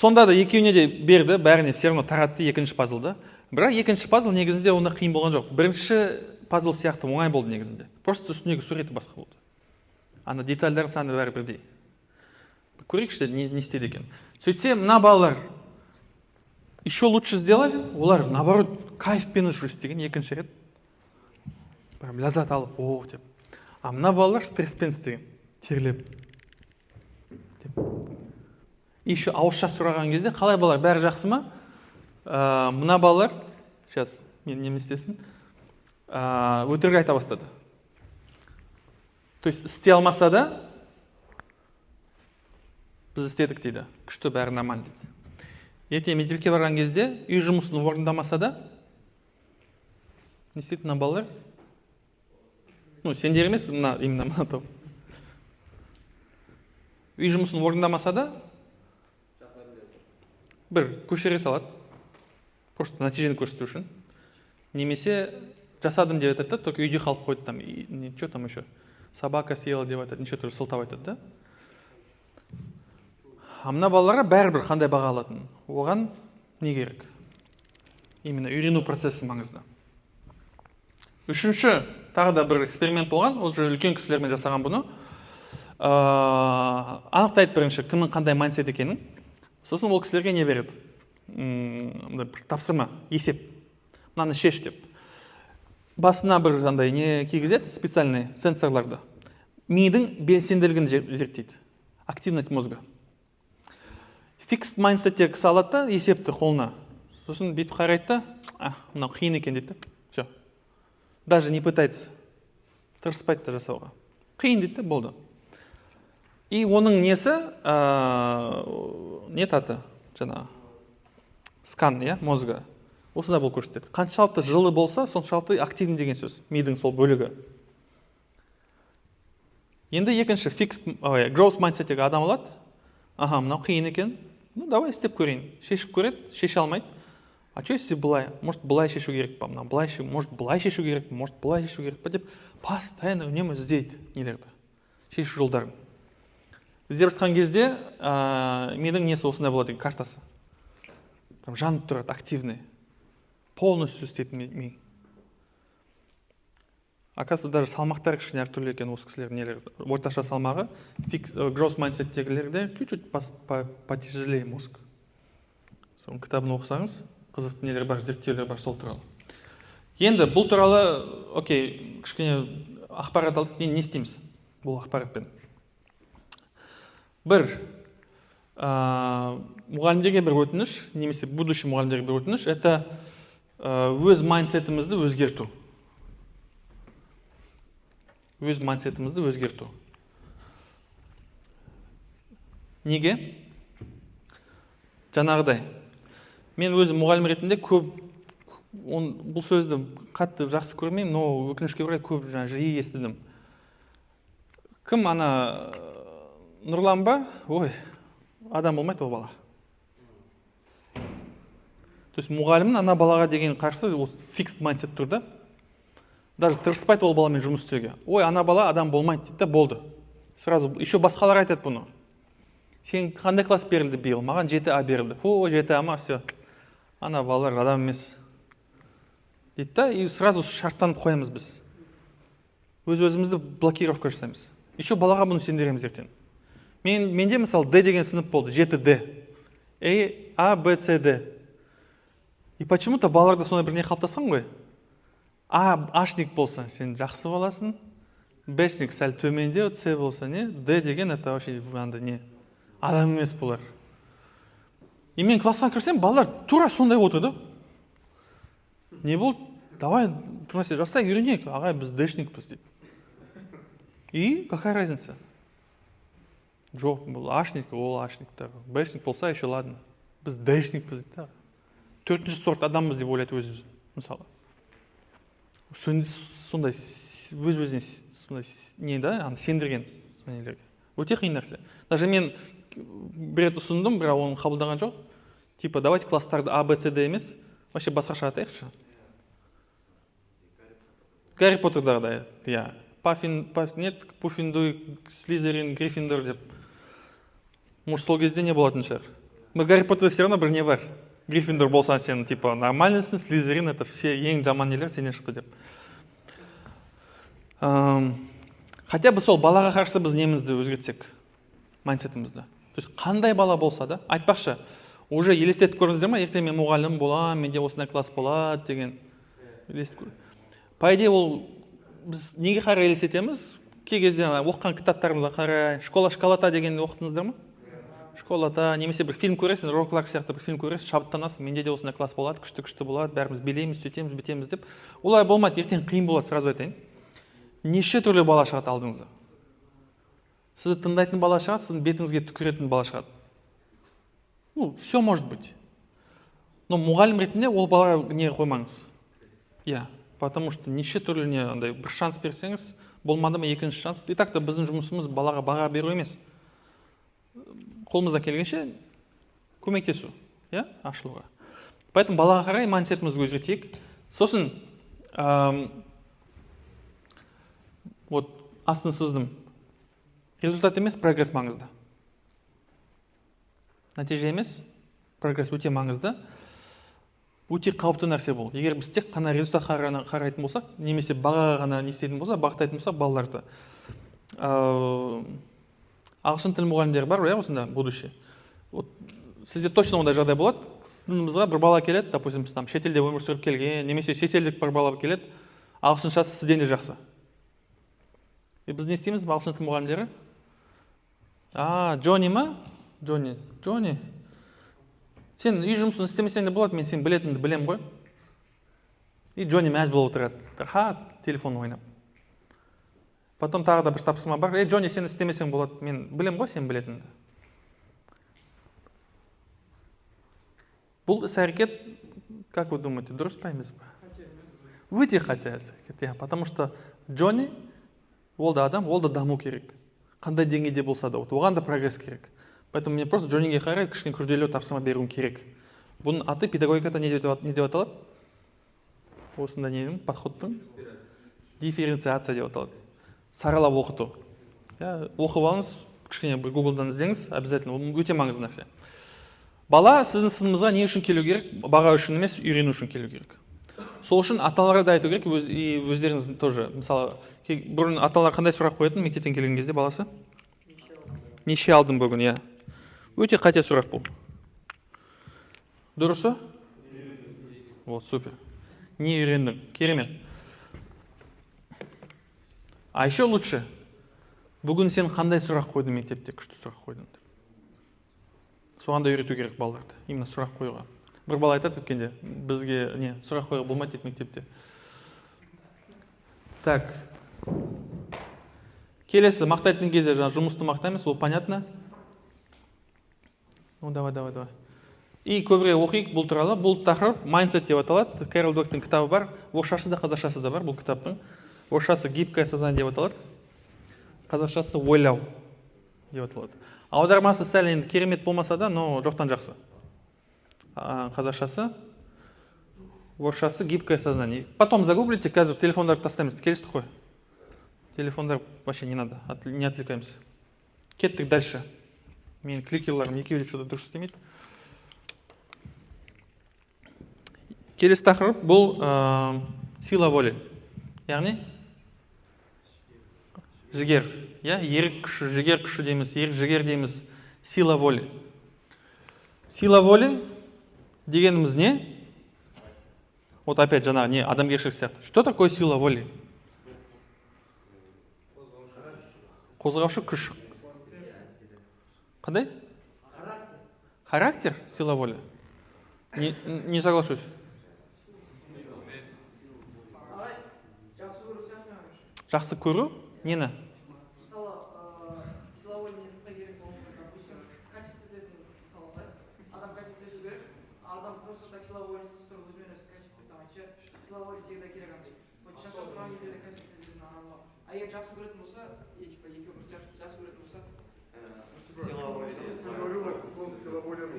Сонда да екеуіне де берді, бәріне все равно таратты екінші пазлды. Бірақ екінші пазл негізінде онда қиын болған жоқ. Бірінші пазл сияқты оңай болды негізінде. Просто үстіндегі суреті басқа болды. Ана детальдар саны бәрі бірдей. Көрейікші не істеді екен. Сөйтсе, мына балалар еще лучше сделали, олар наоборот кайфпен уже істеген екінші рет. Прям ләззат алып, о деп. А мына балалар стресспен істеген, терлеп. Еще ауызша сұраған кезде қалай балалар, бәрі жақсы ма? Мына балалар, сейчас мен неме істесін, өтірік айта бастады. То есть істей алмаса да, біз істедік дейді, күшті бәрі нормально дейді. Ертең мектепке барған кезде үй жұмысын орындамаса да, не істейді мына балалар? Ну, сендер емес, именно мына топ. Үй жұмысын орындамаса да, бір көшіре салады. Просто нәтижені көрсету үшін. Немесе жасадым деп айтады, только үйде қалып қойды там, что там еще, собака съела деп айтады, неше түрлі сылтау айтады да. А мына балаларға бәрібір қандай баға алатын. Оған не керек? Именно үйрену процесі маңызды. Үшінші, тағы да бір эксперимент болған, ол же үлкен кісілермен жасаған бұны. Анықтайды бірінші, кімнің қандай майндсет екенін. Сосын ол кісілерге не береді? Тапсырма, есеп. Мынаны шеш деп. Басына бір жандай не кигізеді, специальный сенсорларды. Мидың белсенділігін зерттейді. Активность мозга. Fixed mindsetте кісі алады да, есепті қолына. Сосын бүйтіп қарайды да, мынау қиын екен дейді. Все. Даже не пытается. Тырыспайды да жасауға. Қиын дейді, болды. И оның несі, не таты, жаңа, скан, мозга. Осында бұл көрсетеді. Қаншалықты жылы болса, соншалықты активный деген сөз. Мидың сол бөлігі. Енді екінші growth mindset'тегі адам алады. Мынау қиын екен. Ну, давай істеп көрейін. Шешіп көреді, шеше алмайды. А что если былай? Может, былай шешу керек па? Может, былай шешу керек па? Может, былай шешу керек па? Деп постоянно үнемі іздейді нелерді. Шешу жолдарын. Іздеп жатқан кезде мидың несі осындай болады, картасы. Там жанып тұрады, активный. Полностью істейді ми. Оказывается, даже салмақтар кішкене әртүрлі екен осы кісілердің нелері. Орташа салмағы, growth mindset-тегілерде чуть-чуть потяжелее мозг. Соның кітабын оқысаңыз, қызықты нелер бар, зерттеулер бар сол туралы. Енді бұл туралы, окей, кішкене ақпарат алдық, не істейміз бұл ақпаратпен? Бір, мұғалімдерге бір өтініш, немесе будущий мұғалімдерге бір өтініш, это өз майндсетімізді өзгерту. Өз майндсетімізді өзгерту. Неге? Жаңағыдай. Мен өзім мұғалім ретінде көп, бұл сөзді қатты жақсы көрмеймін, но өкінішке орай көп жиі естідім. Кім ана Нұрлан ба? Ой, адам болмайды ол бала. То есть мұғалімнің ана балаға деген қарсы fixed mindset тұр да. Даже тырыспайды ол баламен жұмыс істеуге. Ой, ана бала адам болмайды дейді, болды. Сразу еще басқалар айтады бұны. Сен қандай класс берілді биыл? Маған 7А берілді. О, 7А ма, все. Ана балалар адам емес. Дейді да, и сразу шарттанып қоямыз біз. Өз-өзімізді блокировка жасаймыз. Еще балаға бұны сендіреміз ертең. Менде мысалы D деген сынып болды, 7D. A, B, C, D. И почему-то балаларда сондай бір не қалыптасқан ғой. Ашник болса, сен жақсы боласың. Бшник сәл төменде, С болса не? D деген это вообще не адам емес бұлар. И мен классқа кірсем, балалар тура сондай отыр да. Не болды? Давай бір нәрсе жасай, үйренейік. Ағай, біз дэшникпіз дейді. И какая разница? Жоқ, бұл ашник, ол ашниктар. Бэшник болса еще ладно. Біз дэшникпіз дейді. Төртінші сорт адамбыз деп ойлайды өзіміз. Мысалы. Сондай өз-өзіне сондай не да, сендірген нелерге. Өте қиын нәрсе. Даже мен бір рет ұсындым, бірақ оны қабылдаған жоқ. Типа, давайте класстарды А, Б, С, Д емес, вообще басқаша атайықшы. Гарри Поттердағыдай, иә. Пуффиндуй, Слизерин, Гриффиндор деп. Может, сол кезде не болатын шығар. Но Гарри Поттерда все равно бір не бар. Гриффиндор болсаң сен, типа, нормальныйсың, Слизерин, это все ең жаман нелер сенен шықты деп. Хотя бы сол балаға қарсы біз немізді өзгертсек, майндсетімізді. То есть қандай бала болса да, айтпақшы, уже елестетіп көріңіздер ма, ертең мен мұғалім болам, менде осындай класс болады деген. По идее, ол біз неге қарай елестетеміз? Кей кезде оқыған кітаптарымызға қарай, школата дегенді оқыдыңыздар ма? Школата, немесе бір фильм көресің, Роклак сияқты бір фильм көресің, шабыттанасың, менде де осындай класс болады, күшті болады, бәріміз билейміз, сөйтеміз, бітеміз деп. Олай болмайды, ертең қиын болады, сразу айтайын. Неше түрлі бала шығады алдыңызда. Сізді тыңдайтын бала шығады, сіздің бетіңізге түкіретін бала шығады. Ну, все может быть. Но мұғалім ретінде ол балаға не қоймаңыз. Иә, потому что неше түрлі не андай бір шанс берсеңіз, болмады ма екінші шанс. И так та біздің жұмысымыз балаға баға беру емес. Қолымыздан келгенше көмектесу, иә, ашылуға. Поэтому балаға қарай майндсетімізді өзгертейік. Сосын вот астын сыздым. Результат емес, прогресс маңызды. Нәтиже емес, прогресс өте маңызды. Өте қауіпті нәрсе бұл. Егер біз тек қана результат қарайтын болсақ, немесе бағаға ғана не істейтін болсақ, бағыттайтын болсақ, балаларды. Ағылшын тіл мұғалімдері бар, иә, осында будущее. Вот, сізде точно ондай жағдай болады. Сыныбымызға бір бала келеді, допустим, шетелде өмір сүріп келген, немесе шетелдік бір бала келеді, ағылшыншасы сізден де жақсы. И біз не істейміз, ағылшын тіл мұғалімдері? Джонни ма? Джонни. Сен үй жұмысын істемесең де болады, мен сен білетінді білем ғой. И Джонни мәз болып отырады. Телефон ойнап. Потом тағы да бір тапсырма бар. Джонни, сен істемесең болады, мен білем ғой, сен білетінді. Бұл іс-әрекет, как вы думаете, дұрыс па емес па? Өте қате іс-әрекет, потому что Джонни, ол да адам, ол да даму керек. Қандай деңгейде болса да, оған да прогресс керек. Поэтому мне просто Джонниге қарай кішкене күрделі тапсырма беруім керек. Бұның аты педагогикада не деп аталады? Осында не подходтың? Дифференциация деп аталады. Саралап оқыту. Оқып алыңыз, кішкене Google-дан іздеңіз, обязательно, ол өте маңызды нәрсе. Бала сіздің сынымызға не үшін келу керек? Баға үшін емес, үйрену үшін келу керек. Сол үшін аталарға да айту керек, өздеріңіз тоже, мысалы, бұрын аталар қандай сұрақ қоятын мектептен келген кезде баласы? Неше алдың бүгін, иә. Өте қате сұрақ бұл. Дұрысы? Вот, супер. Не үйрендің, керемет. А еще лучше, бүгін сен қандай сұрақ қойдың мектепте, күшті сұрақ қойдың. Соған да үйрету керек балаларды, именно сұрақ қоюға. Бір бала айтады өткенде, бізге не, сұрақ қоюға болмайды деп мектепте. Так. Келесі, мақтайтын кезде жаңа жұмысты мақтаймыз, ол понятно? Ну, давай. И көбірек оқиық бұл туралы. Бұл тақырып mindset деп аталады. Кэрол Двектің кітабы бар. Орысшасы да, қазақшасы да бар бұл кітаптың. Орысшасы гибкое сознание деп аталады. Қазақшасы ойлау деп аталады. Аудармасы сәл енді керемет болмаса да, но жоқтан жақсы. Қазақшасы, орысшасы гибкое сознание. Потом загуглите, қазір телефондарды тастаймыз. Келістік қой. Телефондар вообще не надо, не отвлекаемся. Кеттік дальше. Мен кликерлерім екеуі что-то дұрыс істемейді. Келесі тақырып бұл сила воли. Яғни жігер. Ерік күші, жігер күші дейміз, ерік жігер дейміз. Сила воли. Сила воли дегеніміз не? Вот опять жаңа не адамгершілік сияқты. Что такое сила воли? Қозғаушы күш. Қандай? Характер, сила воли? Не соглашусь. Ағай, жақсы көру сияқты меніңше. Жақсы көру? Нені? Мысалы, силовой несіне керек болса, допустим, качество дедім, мысалы, да? Адам качество ету керек, адам просто так силовойсыз тұрып өзімен өзі качество етамайынша, силовой всегда керек андай. Вот шашау сұраған кезде де качество ететін адам бар. А егер жақсы көретін болса, типа екеуі бір сияқты жақсы көретін болса, силовойляны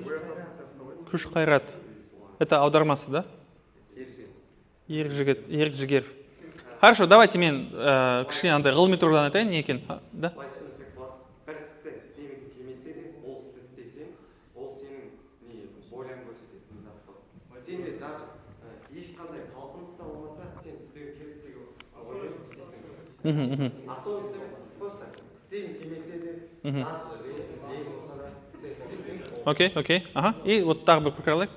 оятатын сияқты ғой. Күш қайрат. Это аудармасы, да? Ерік жігер. Хорошо, давайте мен кішкене андай ғылыми тұрғыдан айтайын, не екен? Да? Былай түсінсек болады. Бір істі істемегің келмесе де, ол істі істесең, ол сенің ойлан көрсететін зат қой. Сен де даже ешқандай талпыныста болмаса, сен істеу керек деген ойлан істейсің. Особенность емес, просто істегің келмесе де, даже лень болса да, сен істейсің. Окей. Ага. И вот тағы бір пікір алайық.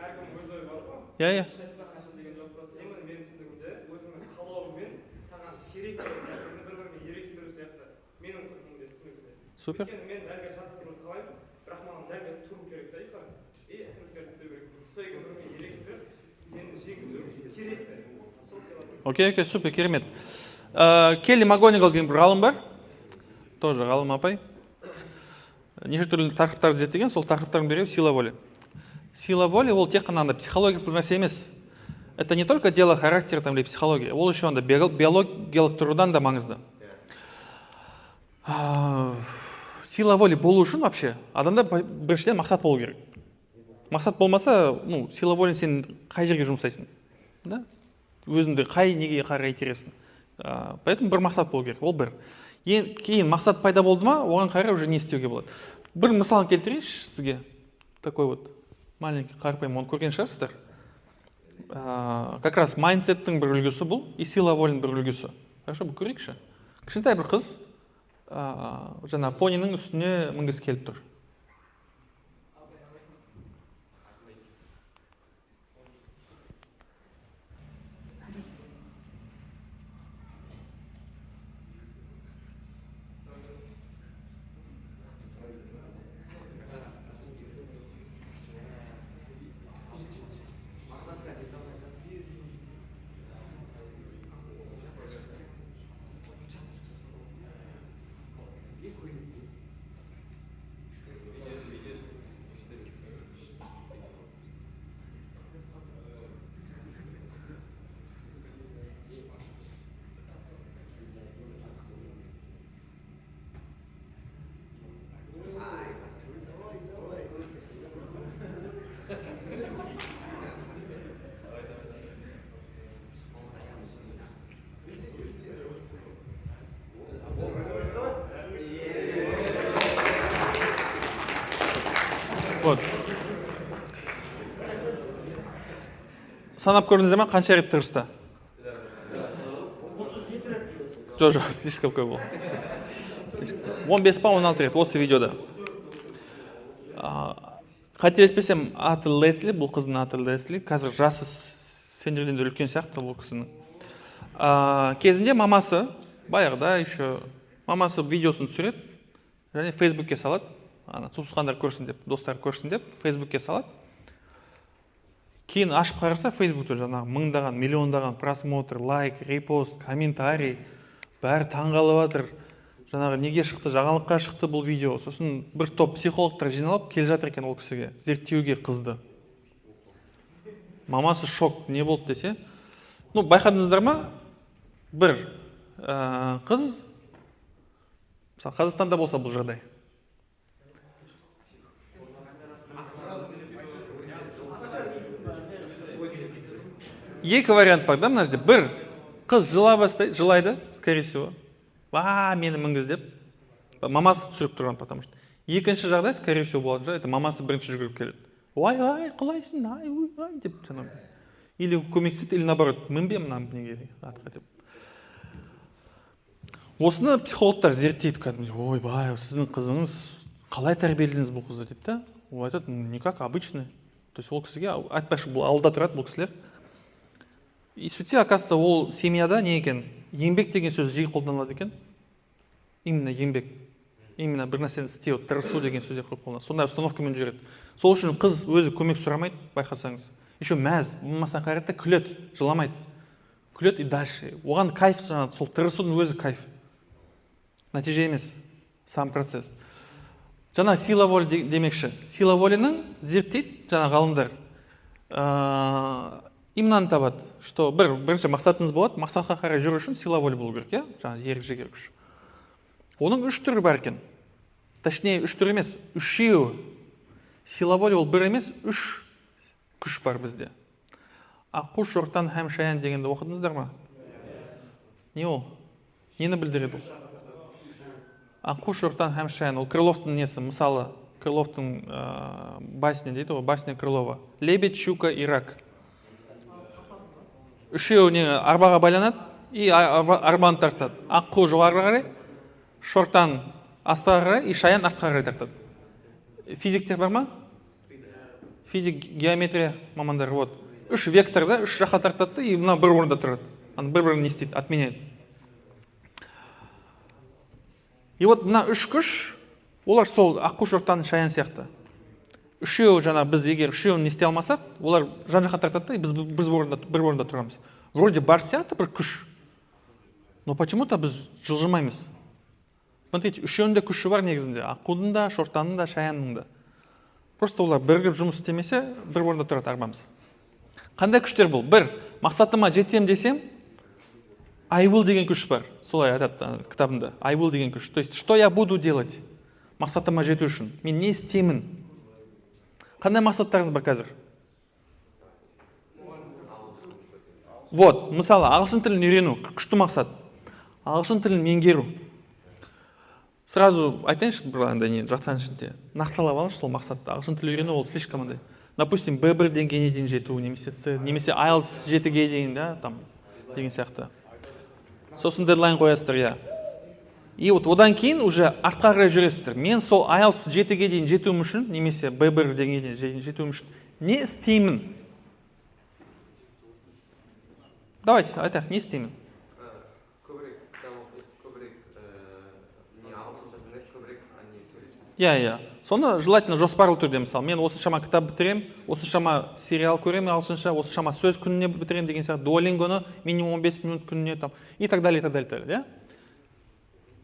әркім өз ойы бар ғой. Иә. Ешқайсысына қаша деген жоқ болса, енді менің түсінігімде өзіңнің қалауыңмен саған керек деген нәрсені бір-біріне ерегістіру сияқты менің түсінігімде. Супер. Өйткені мен дәл қазір жатып тұруды қалаймын, бірақ маған дәл қазір тұру керек та, ұйықтап. Әрекеттерді істеу керек. Сол екеуін бір-біріне ерегістіріп, мені жеңгізу керек те. Сол сыйлап. Окей, супер, керемет. Келли Магонигал деген бір ғалым бар. Тоже ғалым апай. Неше түрлі тақырыптарды зерттеген, сол тақырыптардың біреуі сила воли. Сила воли ол тек қана психологиялық бір нәрсе емес. Это не только дело характера там, или психология, ол еще анда биологиялық тұрғыдан да маңызды. Сила воли болу үшін вообще адамда біріншіден мақсат болу керек. Мақсат болмаса, сила воли сен қай жерге жұмсайсың? Да? Өзіңді қай неге қарай итересің? Поэтому бір мақсат болу керек, ол бір. Кейін мақсат пайда болды ма, оған қарай уже не істеуге болады. Бір мысалын келтірейінші сізге. Такой вот маленький қарапайым, оны көрген шығарсыздар. Как раз майндсеттің бір үлгісі бұл, и сила волінің бір үлгісі. Хорошо, бұл көрейікші. Кішкентай бір қыз жаңа понинің үстіне мінгісі келіп тұр. Вот. Санап көрдіңіздер ме, қанша рет тырысты? Жоқ, слишком көп болды. 15 па 16 рет осы видеода. Қателеспесем, аты Лесли, бұл қыздың аты Лесли. Қазір жасы сендерден де үлкен сияқты бұл кісінің. Кезінде мамасы, баяғыда еще мамасы видеосын түсіреді, және Фейсбукке салады. Туысқандар көрсін деп, достар көрсін деп, Фейсбукке салады. Кейін ашып қараса, Фейсбукта жаңағы мыңдаған, миллиондаған просмотр, лайк, репост, комментарий, бәрі таңғалып жатыр. Жаңағы неге шықты, жаңалыққа шықты бұл видео. Сосын бір топ психологтар жиналып келе жатыр екен ол кісіге, зерттеуге қызды. Мамасы шок, не болды десе. Байқадыңыздар ма? Бір қыз, мысалы Қазақстанда болса бұл жағдай. Екі вариант бар да мына жерде. Бір қыз жылайды, скорее всего. Мені мінгіз деп. Мамасы түсіріп тұрған, потому что. Екінші жағдай, скорее всего, болады. Это мамасы бірінші жүгіріп келеді. Ой, қалайсың? Ай, деп жаңағы. Или көмектеседі, или наоборот, мінбе мына неге атқа деп. Осыны психологтар зерттейді кәдімгі. Ой, сіздің қызыңыз қалай тәрбиеледіңіз бұл қызды дейді да. Ол айтады, никак обычный. То есть ол кісіге айтпақшы бұл ауылда тұрады бұл кісілер. И сөйтсе, оказывается, ол семьяда не екен? Еңбек деген сөз жиі қолданылады екен. Именно еңбек. именно бір нәрсені істеу, тырысу деген сөздер көп қолданады. Сондай установкамен жүреді. Сол үшін қыз өзі көмек сұрамайды, байқасаңыз. Еще мәз, болмаса қарайды да күледі, жыламайды. Күледі и дальше. Оған кайф, сол тырысудың өзі кайф. Нәтиже емес, сам процесс. Жаңа сила воли демекші. Сила волиның зерттейді жаңа ғалымдар. Имнан табады, что бірінші мақсатыңыз болады, мақсатқа қарай жүру үшін сила воли болу керек, иә? Жаңа ерік жігер күш. Оның 3 түрі бар екен. Точнее, 3 түрі емес, 3-еуі. Сила воли ол бір емес, 3 күш бар бізде. Аққу, шортан, һәм шаян дегенді оқыдыңыздар ма? Не ол? Нені білдіреді ол? Аққу, шортан, һәм шаян. Ол Крыловтың несі, мысалы, Крыловтың басня дейді ғой, басня Крылова. Лебедь, щука и рак. Үшеуіне арбаға байланады и арбаны тартады. Аққу жоғарыға қарай, шортан астыға қарай и шаян артқа қарай тартады. Физиктер бар ма? Физик, геометрия мамандар, вот. 3 векторда 3 жаққа тартады и мына бір орында тұрады. Аны бір-бірін не істейді, отменяет. И вот мына 3 күш, олар сол аққу, шортан, шаян сияқты. Үшеуі жаңа біз егер үшеуін не істей алмасақ, олар жан жаққа тартады да, біз бір орында тұрамыз. Вроде бар сияқты бір күш, но почему-то біз жылжымаймыз. Смотрите, үшеуінде күші бар негізінде, аққудың да, шортанның да, шаянның да. Просто олар бірігіп жұмыс істемесе, бір орында тұрады арбамыз. Қандай күштер бұл? Бір, мақсатыма жетем десем, I will деген күш бар. Солай айтады кітабында. I will деген күш. То есть, что я буду делать? Мақсатыма жету үшін. Мен не істеймін? Қандай мақсаттарыңыз бар қазір? Вот, мысалы, ағылшын тілін үйрену, күшті мақсат. Ағылшын тілін меңгеру. Сразу айтайыншы, бір андай не, жатқан ішінде. Нақтылап алыңызшы сол мақсатты. Ағылшын тілін үйрену ол слишком андай. Допустим, B1 деңгейіне дейін жету, немесе IELTS 7-ге дейін, да, там, деген сияқты. Сосын дедлайн қоясыздар, иә. И вот одан кейін уже артқа қарай жүресіздер. Мен сол IELTS 7-ге дейін жетуім үшін, немесе B1 деңгейіне дейін жетуім үшін не істеймін? Давайте, айтайық, не істеймін? Көбірек кітап оқиды, көбірек не ағылшынша біледі, көбірек не сөйлейді. Иә. Соны желательно жоспарлы түрде, мысалы, мен осыншама кітап бітірем, осыншама сериал көрем ағылшынша, осыншама сөз күніне бітірем деген сияқты, Duolingo'ны минимум 15 минут күніне там и так далее, иә?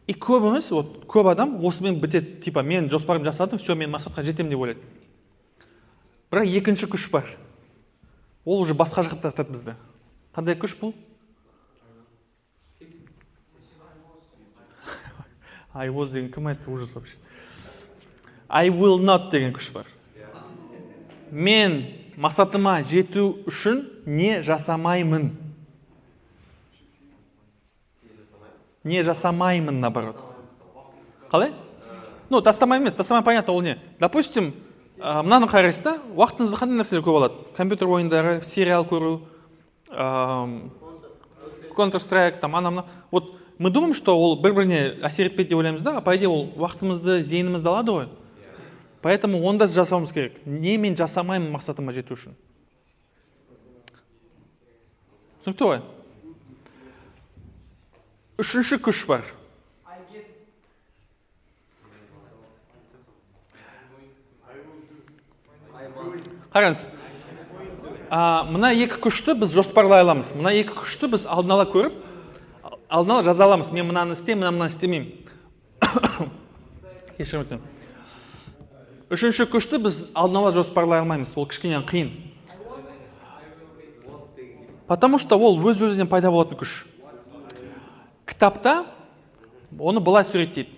И көбіміз, вот көп адам осымен бітеді, типа мен жоспарым жасадым, все, мен мақсатқа жетем деп ойлайды. Бірақ екінші күш бар. Ол уже басқа жаққа тартады бізді. Қандай күш бұл? I was деген кім айтты, ужас вообще. I will not деген күш бар. Мен мақсатыма жету үшін не жасамаймын? Не жасамаймын, наоборот. Қалай? Ну, тастамай емес, тастамай понятно, ол не. Допустим, мынаны қарайсыз да, уақытыңызды қандай нәрселер көп алады? Компьютер ойындары, сериал көру, Counter-Strike, там, ана-мына. Вот мы думаем, что ол бір-біріне әсер етпейді деп ойлаймыз да, по идее ол уақытымызды, зейінімізді алады ғой. Поэтому онда жасауымыз керек. Не мен жасамаймын мақсатыма жету үшін. Түсінікті ғой? Үшінші күш бар. Қараңыз. Мына екі күшті біз жоспарлай аламыз. Мына екі күшті біз алдын ала көріп, алдын ала жаза аламыз. Мен мынаны істеймін, мынаны істемеймін. Кешірім өтінемін. Үшінші күшті біз алдын ала жоспарлай алмаймыз. Ол кішкене қиын. Потому что ол өз-өзінен пайда болатын күш. Кітапта оны былай суреттейді.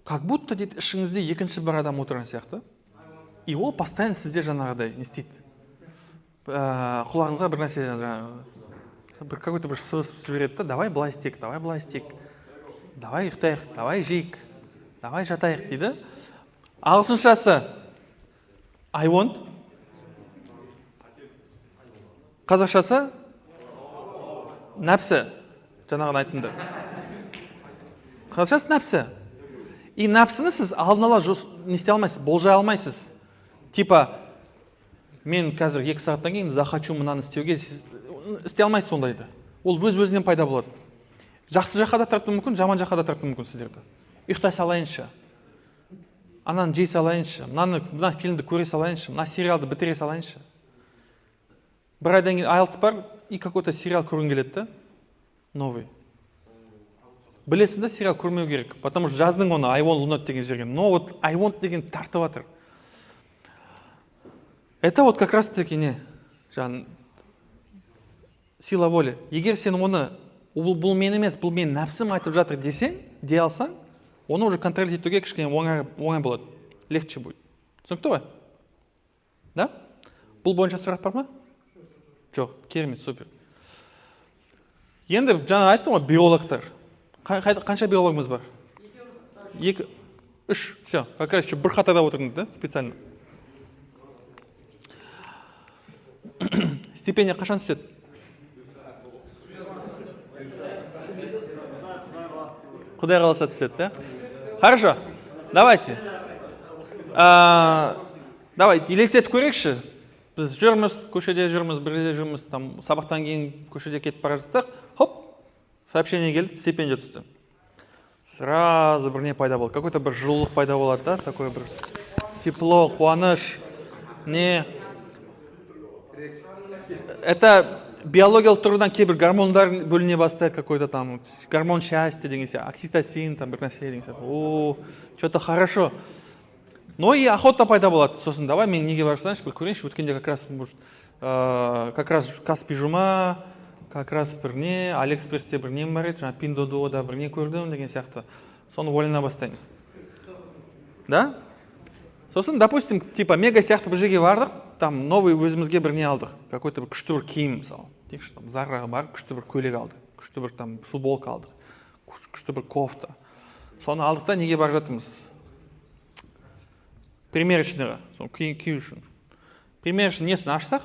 Как будто дейді ішіңізде екінші бір адам отырған сияқты. И ол постоянно сізде жаңағыдай не істейді. Құлағыңызға бір нәрсе какой-то бір сыбыс жібереді да, давай былай істейік, давай былай істейік. Давай ұйықтайық, давай жейік, давай жатайық дейді. Ағылшыншасы I want. Қазақшасы нәпсі. Жаңағын айтынды. Қазақшасы нәпсі. И нәпсіні сіз алдын ала не істей алмайсыз, болжай алмайсыз. Типа, мен қазір 2 сағаттан кейін захочу мынаны істеуге, сіз істей алмайсыз сондайды. Ол өз-өзінен пайда болады. Жақсы жаққа да тарту мүмкін, жаман жаққа да тарту мүмкін сіздерді. Ұйықтай салайыншы. ананы жей салайыншы, мына фильмді көре салайыншы, мына сериалды бітіре салайыншы. Бір айдан кейін IELTS бар, и какой-то сериал көргің келеді да, новый. Білесің да, сериал көрмеу керек, потому что жаздың оны I want not деген жерге, но вот I want деген тартып жатыр. Это вот как раз таки не, сила воли. Егер сен оны бұл мен емес, бұл мен нәпсім айтып жатыр десең, дей алсаң, оны уже контроль етуге кішкене оңай болады, легче будет. Түсінікті ғой? Да? Бұл бойынша сұрақ бар ма? Жоқ, керемет, супер. Енді жаңа айттым ғой, биологтар. Қанша биологымыз бар? 2, 3, все, как раз еще бір қатарда отырдыңыз, да, специально. Стипендия қашан түседі? Құдай қаласа түседі, да? Хорошо, давайте. Давайте, елестетіп көрейікші. Біз жүрміз, көшеде жүрміз, бірде жүрміз, там сабақтан кейін көшеде кетіп бара жатсақ, хоп, сообщение келді, стипендия түсті. Сразу бір не пайда болды, какой-то бір жылулық пайда болады, да, такой бір тепло, қуаныш, не. Это биологиялық тұрғыдан кейбір гормондар бөліне бастайды, какой-то там гормон счастья деген сияқты, окситоцин, там бір нәрсе деген сияқты. О, что-то хорошо. Но и охота пайда болады. Сосын давай мен неге барсаңшы, бір көрейінші, өткенде как раз Каспий жұма, как раз бір не, Алиэкспрессте бір нем бар еді, жаңа Пиндодода бір не көрдім деген сияқты. Соны ойлана бастаймыз. Да? Сосын, допустим, типа мега сияқты бір жерге бардық, там новый өзімізге бір не алдық. Какой-то бір күшті бір киім, мысалы. Дейікші, там Зараға барып, күшті бір көйлек алдық. Күшті бір там футболка алдық. Күшті бір кофта. Соны алдық та неге бар жатырмыз? Примерочныйға, соны кию үшін. Примерочный несін ашсақ,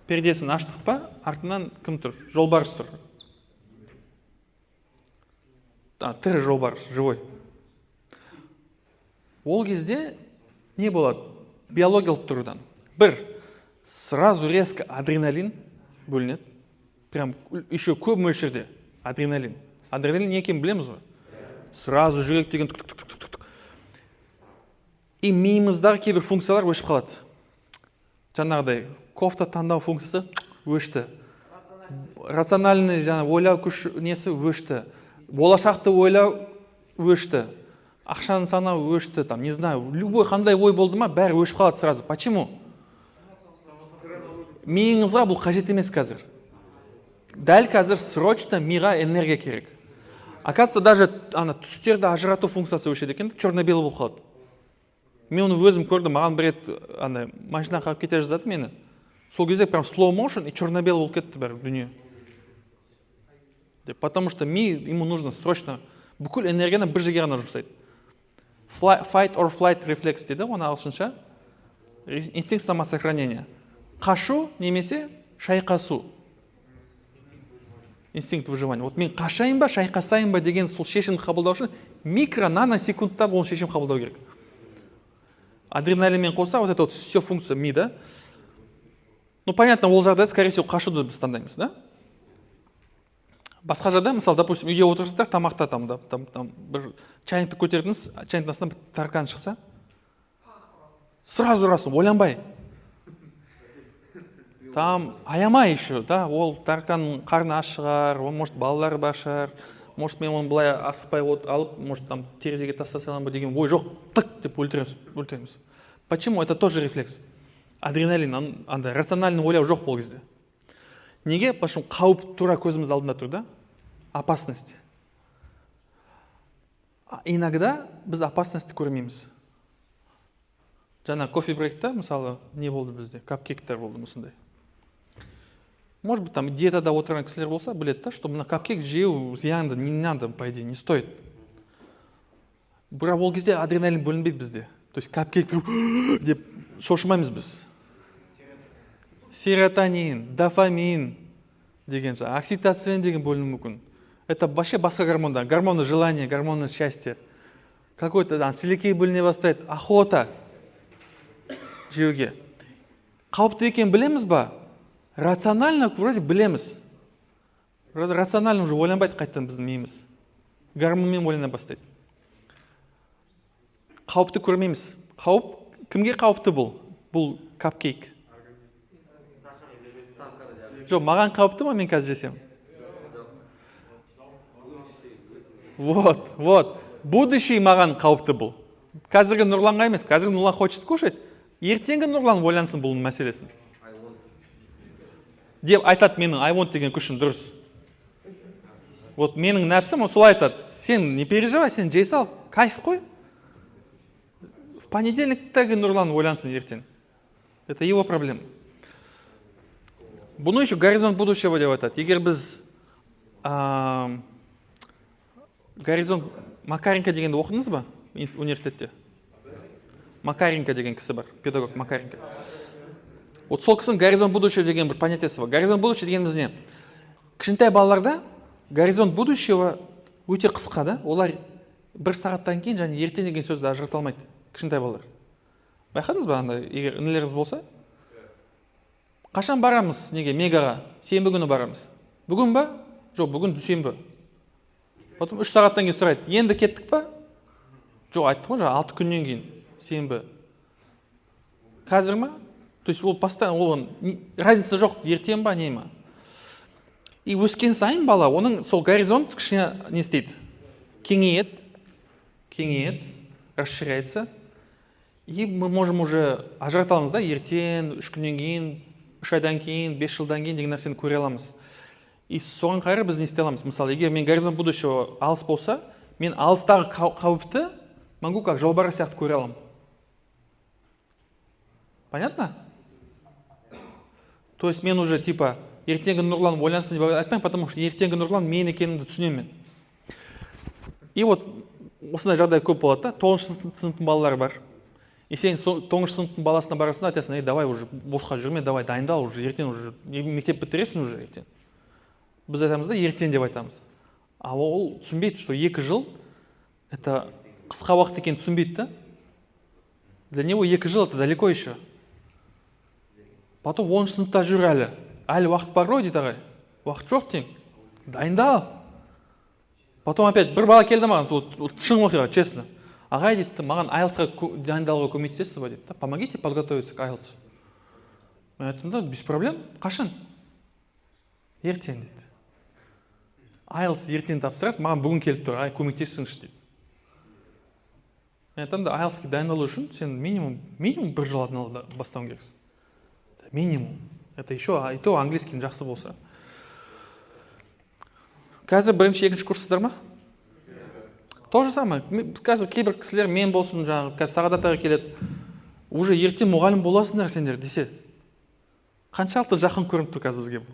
пердесін аштық па, артынан кім тұр? Жолбарыс тұр. Тірі жолбарыс, живой. Ол кезде не болады? Биологиялық тұрғыдан. Бір, сразу резко адреналин бөлінеді. Прям еще көп мөлшерде адреналин. Адреналин не екенін білеміз ғой? Сразу жүрек деген түк-түк-түк-түк-түк. И миымыздағы кейбір функциялар өшіп қалады. Жаңағыдай кофта таңдау функциясы өшті. Рациональный ойлау күш несі өшті. Болашақты ойлау өшті. Ақшаны санау өшті. Там, не знаю, любой қандай ой болды ма, бәрі өшіп қалады сразу. Почему? Миыңызға бұл қажет емес қазір. Дәл қазір срочно миға энергия керек. Оказывается, даже түстерді ажырату функциясы өшеді екен, черно-белый болып қалады. Мен оны өзім көрдім, маған бір рет машина қағып кете жаздады мені. Сол кезде прям slow motion и черно-белый болып кетті бәрі дүние. Потому что ему нужно срочно бүкіл энергияны бір жерге ғана жұмсайды. Fight or flight рефлекс дейді, оны ағылшынша. Инстинкт самосохранения. Қашу немесе шайқасу. Инстинкт выживания. Вот мен қашайын ба, шайқасайын ба деген сол шешімді қабылдау үшін микро-наносекундта ол шешім қабылдау керек. Адреналинмен қоса, вот это вот все функция ми, да? Ну, понятно, ол жағдайда, скорее всего, қашуды біз таңдаймыз, да? Басқа жағдай, мысалы, допустим, үйде отырсыздар, тамақта там бір чайникті көтердіңіз, чайниктің астынан бір таркан шықса, сразу ойланбай. Там аямай еще, да, ол тарканның қарны аш шығар, ол может балалары бар шығар, может мен оны былай асықпай алып, может там терезеге тастай саламын ба деген ой жоқ, тык деп өлтіреміз. Почему? Это тоже рефлекс. Адреналин, андай рациональный ойлау жоқ бұл кезде. Неге? Потому что қауіп тура көзіміз алдында тұр, да? Опасность. Иногда біз опасности көрмейміз. Жаңа кофе брейкта, мысалы, не болды бізде? Капкектер болды мұсындай. Может быть, там диетада отырған кісілер болса, біледі, да, что мына капкек жеу зиянды, не надо, по идее, не стоит. Бірақ ол кезде адреналин бөлінбейді бізде. То есть капкек деп шошымаймыз біз. Серотонин, дофамин деген, окситоцин деген бөліну мүмкін. Это вообще басқа гормондар. Гормоны желания, гормоны счастья. Какой-то силекей бөліне бастайды. Охота жеуге. Қауіпті екен білеміз ба? Рационально вроде білеміз. Рационально уже ойланбайды қайттан біздің миымыз. Гормонмен ойлана бастайды. қауіпті көрмейміз. Қауіп кімге қауіпті бұл? Бұл капкейк. Жоқ, маған қауіпті ма, мен қазір жесем? Вот. Будущий маған қауіпті бұл. Қазіргі Нұрланға емес, қазіргі Нұрлан хочет кушать. Ертеңгі Нұрлан ойлансын бұл мәселесін. Деп айтады менің I want деген күшін дұрыс. Вот менің нәпсім солай айтады. Сен не переживай, сен жей сал, кайф қой. В понедельниктегі Нұрлан ойлансын ертең. Это его проблема. Бұны еще горизонт будущего деп айтады. Егер біз горизонт Макаренко дегенді оқыдыңыз ба университетте? Макаренко деген кісі бар, педагог Макаренко. Вот сол кісінің горизонт будущего деген бір понятиесі бар. Горизонт будущего дегеніміз не? Кішкентай балаларда горизонт будущего өте қысқа да, олар бір сағаттан кейін және ертең деген сөзді ажырата алмайды. Кішкентай балалар. Байқадыңыз ба, андай, егер інілеріңіз болса? Қашан барамыз неге? Мегаға. Сенбі күні барамыз. Бүгін ба? Жоқ, бүгін дүйсенбі. Потом 3 сағаттан кейін сұрайды. Енді кеттік па? Жоқ, айттық қой, 6 күннен кейін. Сенбі. Қазір ма? То есть ол постоянно, ол разница жоқ, ертең ба, не ма? И өскен сайын бала, оның сол горизонт кішкене не істейді? Кеңейеді, расширяется. И мы можем уже ажырата аламыз да, ертең, 3 күннен кейін, 3 айдан кейін, 5 жылдан кейін деген нәрсені көре аламыз. И соған қайыр біз не істей аламыз? Мысалы, егер мен горизонт будущего алыс болса, мен алыстағы қауіпті могу как жолбарыс сияқты көре аламын. Понятно? То есть мен уже типа ертеңгі Нұрлан ойлансын деп айтпаймын, потому что ертеңгі Нұрлан мен екенімді түсінемін. И вот осындай жағдай көп болады да, 9 сыныптың балалары бар. И сен 9 сыныптың баласына барасың, айтасың, давай уже босқа жүрме, давай дайындал уже, ертең уже мектеп бітіресің уже ертең. Біз айтамыз да, ертең деп айтамыз. А ол түсінбейді, что 2 жыл это қысқа уақыт екенін түсінбейді да. Для него 2 жыл это далеко еще. Потом 10 сыныпта жүр әлі уақыт бар ғой дейді ағай. Уақыт жоқ тең. Дайындал. Потом опять бір бала келді маған, шын оқиға, честно. Ағай дейді, маған IELTS-ға дайындалуға көмектесесіз ба дейді. Помогите подготовиться к IELTS. Мен айттым да, без проблем. Қашан? Ертең дейді. IELTS ертең тапсырады, маған бүгін келіп тұр, көмектесіңізші дейді. Мен айтам да, IELTS-ге дайындалу үшін сен минимум 1 жыл алдын бастауың керексің. Минимум. Это еще, и то английским жақсы болса. Қазір 1-2 курссыздар ма? То же самое. Қазір кейбір кісілер мен болсын, қазір Сағадат келеді. Уже ертең мұғалім боласыңдар сендер десе. Қаншалықты жақын көрініп тұр қазір бізге бұл?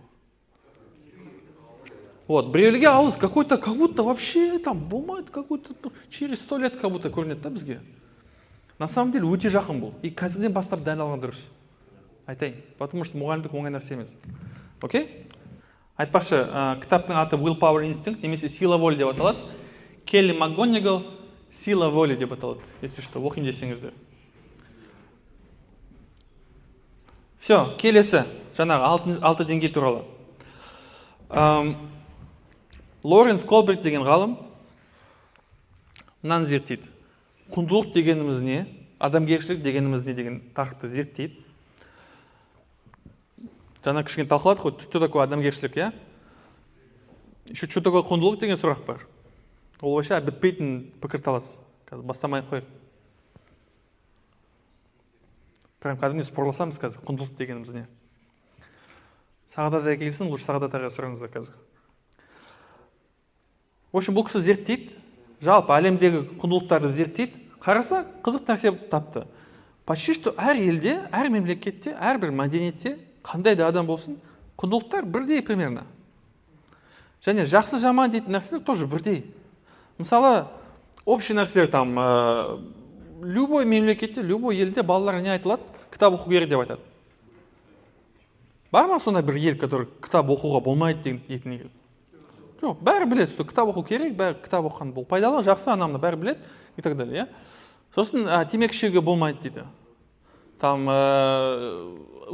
Вот, біреулерге алыс, какой-то, как будто вообще там болмайды, какой-то через 100 лет как будто көрінеді да бізге. На самом деле өте жақын бұл. И қазірден бастап дайындалған дұрыс. Айтайын, потому что мұғалімдік оңай нәрсе емес. Окей? Айтпақшы, кітаптың аты Willpower Instinct, немесе сила воли деп аталады. Келли МакГонигал сила воли деп аталады. Если что, оқайын десеңіздер. Все, келесі, жаңағы 6 деңгей туралы. Лоренс Колберт деген ғалым мынаны зерттейді. Құндылық дегеніміз не, адамгершілік дегеніміз не деген тақырыпты зерттейді. Жаңа кішкене талқыладық қой, что такое адамгершілік, я? Еще что такое құндылық деген сұрақ бар. Ол вообще бітпейтін пікірталас. Қазір бастамай қойып. Прям кәдімгі спорласамыз қазір, құндылық дегеніміз не. Сағадат келсін, лучше Сағадат сұраңыздар қазір. В общем, бұл кісі зерттейді, жалпы әлемдегі құндылықтарды зерттейді. Қараса, қызық нәрсе тапты. Почти что әр елде, әр мемлекетте, әрбір мәдениетте, қандай да адам болсын, құндылықтар бірдей примерно. Және жақсы жаман дейтін нәрселер тоже бірдей. Мысалы, общий нәрселер там, любой мемлекетте, любой елде балалар не айтылады? Кітап оқу керек деп айтады. Бар ма сондай бір ел, который кітап оқуға болмайды дейтін ел? Жоқ, бәрі біледі, что кітап оқу керек, бәрі кітап оқыған бұл пайдалы, жақсы, анамды бәрі біледі и так далее. Сосын темекі шегуге болмайды дейді. Там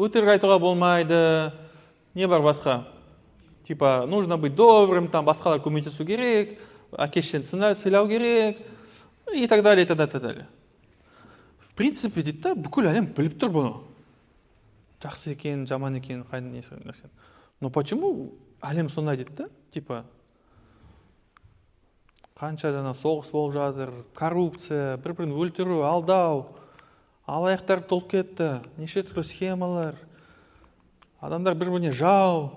өтірік айтуға болмайды, не бар басқа? Типа, нужно быть добрым, там басқалар көмектесу керек, әке-шешені сыйлау керек и так далее, и так далее. в принципе дейді да, бүкіл әлем біліп тұр бұны. Жақсы екен, жаман екен, қайдан нәрсе. Но почему әлем сондай дейді да? Типа, қанша жаңа соғыс болып жатыр, коррупция, бір-бірін өлтіру, алдау, алаяқтар толып кетті, неше түрлі схемалар, адамдар бір-біріне жау,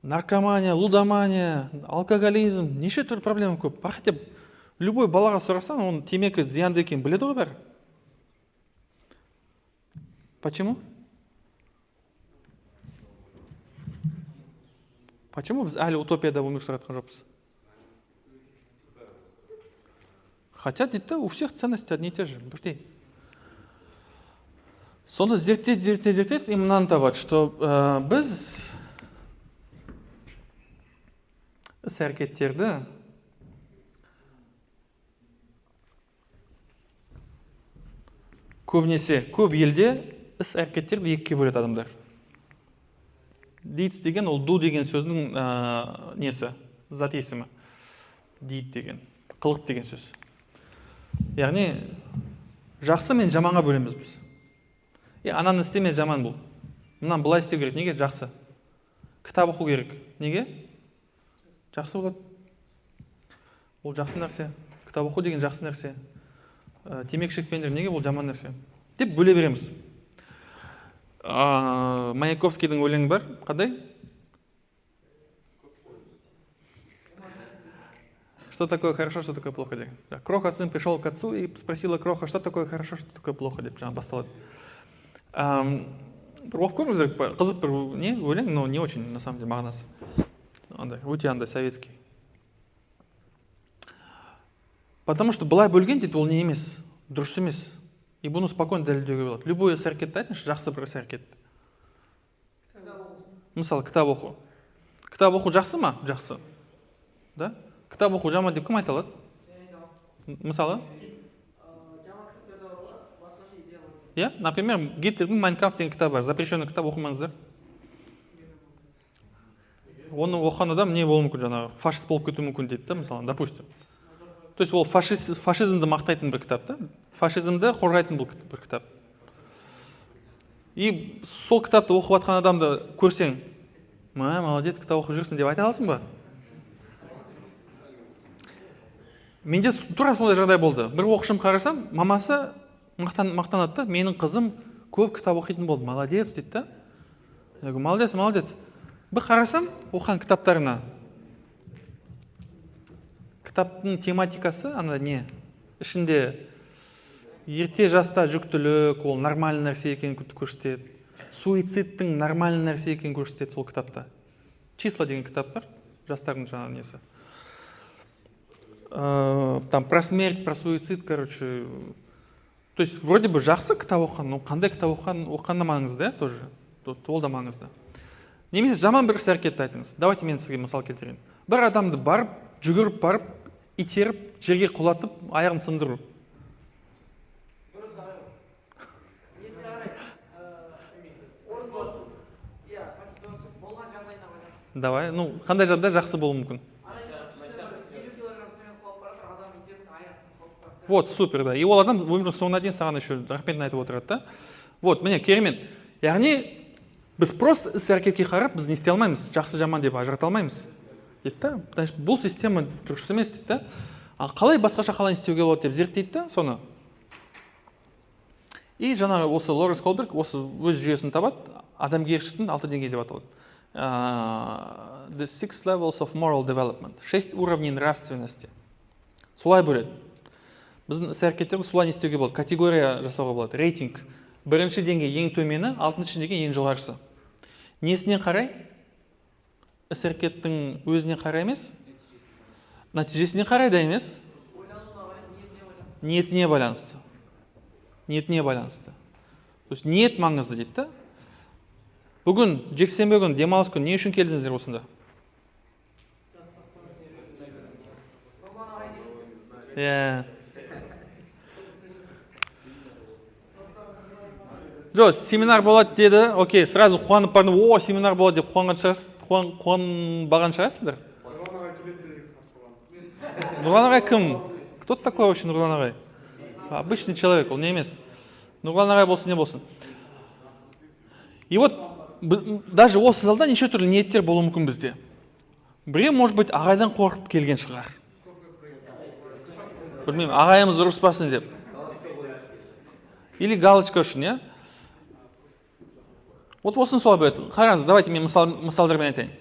наркомания, лудомания, алкоголизм, неше түрлі проблема көп. Хотя любой балаға сұрасаң, оның темекі зиянды екенін біледі ғой бәрі. Почему? Почему біз әлі утопияда өмір сүріп жатқан жоқпыз? Хотя дейді, у всех ценности одни и те же, бірдей. Сонда зерттейді, и мынаны табады, что біз іс-әрекеттерді көбінесе, көп елде іс-әрекеттерді екіге бөледі адамдар. Deeds деген, ол do деген сөздің несі, зат есімі. Deed деген, қылық деген сөз. Яғни, жақсы мен жаманға бөлеміз біз. Ананы істеме жаман бұл. Мынаны былай істеу керек. Неге? Жақсы. Кітап оқу керек. Неге? Жақсы болады. Ол жақсы нәрсе. Кітап оқу деген жақсы нәрсе. Темекі шекпеңдер. Неге? Бұл жаман нәрсе. Деп бөле береміз. Маяковскийдің өлеңі бар. Қандай? Что такое хорошо, что такое плохо деген. Кроха сын пришел к отцу и спросила Кроха, что такое хорошо, что такое плохо деп жаңа басталады. Оқып көріңіздер, қызық бір не өлең, но не очень на самом деле мағынасы. Өте андай советский. Потому что былай бөлген дейді, ол не емес, дұрыс емес. И бұны спокойно дәлелдеуге болады. Любой іс-әрекетті айтыңызшы, жақсы бір іс-әрекет. Мысалы, кітап оқу. Кітап оқу жақсы ма? Жақсы. Да? Кітап оқу жаман деп кім айта алады? Мысалы? Я? Например, Гитлердің Майнкамф деген кітабы бар. Запрещенный кітап оқымаңыздар. Оны оқыған адам не болуы мүмкін, жаңағы фашист болып кетуі мүмкін дейді да, мысалы, допустим. То есть ол фашизмді мақтайтын бір кітап да, фашизмді қорғайтын бір кітап. И сол кітапты оқып жатқан адамды көрсең, молодец, кітап оқып жүрсің деп айта аласың ба? Менде тура сондай жағдай болды. Бір оқушым қарасам, мамасы мақтанады да, менің қызым көп кітап оқитын болды, молодец дейді да. Я говорю, молодец, молодец. Бір қарасам, оқыған кітаптарына. Кітаптың тематикасы, ана не? Ішінде ерте жаста жүктілік, ол нормальный нәрсе екенін көрсетеді. Суицидтің нормальный нәрсе екенін көрсетеді сол кітапта. Числа деген кітап бар, жастардың жаңағы несі. Там про смерть, про суицид, короче. То есть вроде бы жақсы кітап оқыған, но қандай кітап оқығаны маңызды, да, тоже. Ол да маңызды. Немесе жаман бір іс-әрекетті айтыңыз. Давайте мен сізге мысал келтірейін. Бір адамды барып, жүгіріп барып, итеріп, жерге құлатып, аяғын сындыру. Давай, ну, қандай жағдай жақсы болуы мүмкін? Вот, супер, да. И ол адам өмірдің соңына дейін саған еще рахметін айтып отырады, да? Вот, міне, керемет. Яғни, біз просто іс-әрекетке қарап, біз не істей алмаймыз, жақсы жаман деп ажырата алмаймыз. Дейді да? Бұл система дұрыс емес дейді да? Ал қалай басқаша қалай істеуге болады деп зерттейді да, соны. И жаңағы осы Лоренс Холберг осы өз жүйесін табады, адамгершіліктің 6 деңгей деп аталады. The 6 levels of moral development. 6 уровней нравственности. Солай бөледі. Біздің іс-әрекеттерді солай не істеуге болады, категория жасауға болады, рейтинг. Бірінші деңгей ең төмені, 6-шы деңгей ең жоғарысы. Несіне қарай? Іс-әрекеттің өзіне қарай емес? Нәтижесіне қарай да емес? Ниетіне байланысты. Ниетіне байланысты. То есть ниет маңызды дейді да? Бүгін, жексенбі күн, демалыс күн, не үшін келдіңіздер осында? Жоқ, семинар болады деді, окей, сразу қуанып бардың, о, семинар болады деп қуанбаған шығарсыздар? Нұрлан ағай келеді деген хат болған. Нұрлан ағай кім? Кто такой вообще Нұрлан ағай? Обычный человек, ол не емес. Нұрлан ағай болсын, не болсын. И вот даже осы залда неше түрлі ниеттер болуы мүмкін бізде. Біреу, может быть, ағайдан қорқып келген шығар. Білмеймін, ағайымыз ұрыспасын деп. Или галочка үшін, иә? Вот осыны солай бөледі. Қараңыз, давайте мен мысалдармен айтайын.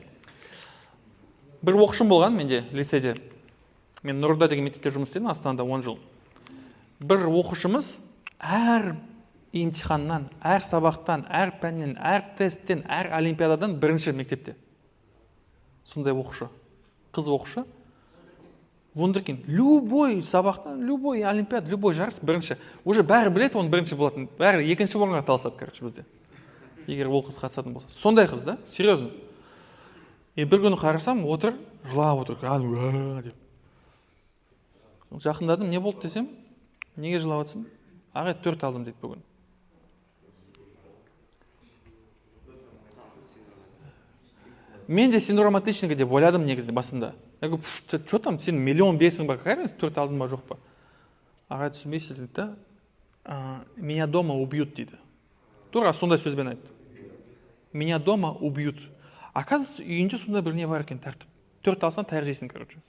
Бір оқушым болған менде, лицейде. Мен Нұрда деген мектепте жұмыс істедім, Астанада 10 жыл. Бір оқушымыз әр емтиханнан, әр сабақтан, әр пәннен, әр тесттен, әр олимпиададан бірінші мектепте. Сондай оқушы. Қыз оқушы. Вундеркинд. Любой сабақтан, любой олимпиада, любой жарыс бірінші. Уже бәрі біледі, оның бірінші болатын. Бәрі екінші орынға таласады, короче, бізде. Егер ол қыз қатысатын болса. Сондай қыз, да? Серьезно. И бір күні қарасам, отыр, жылап отыр. Деп. Жақындадым, не болды десем, неге жылап отсың? Ағай 4 алдым дейді бүгін. Мен де синдром отличника деп ойладым негізінде басында. Я говорю, что там, сен миллион бесің ба, какая разница, 4 алдың ба, жоқ па? Ағай түсінбейсіз дейді да, меня дома убьют дейді. Тура сондай сөзбен айтты. Меня дома убьют. Оказывается, үйінде сондай бір не бар екен тәртіп. 4 алсаң таяқ жейсің, короче.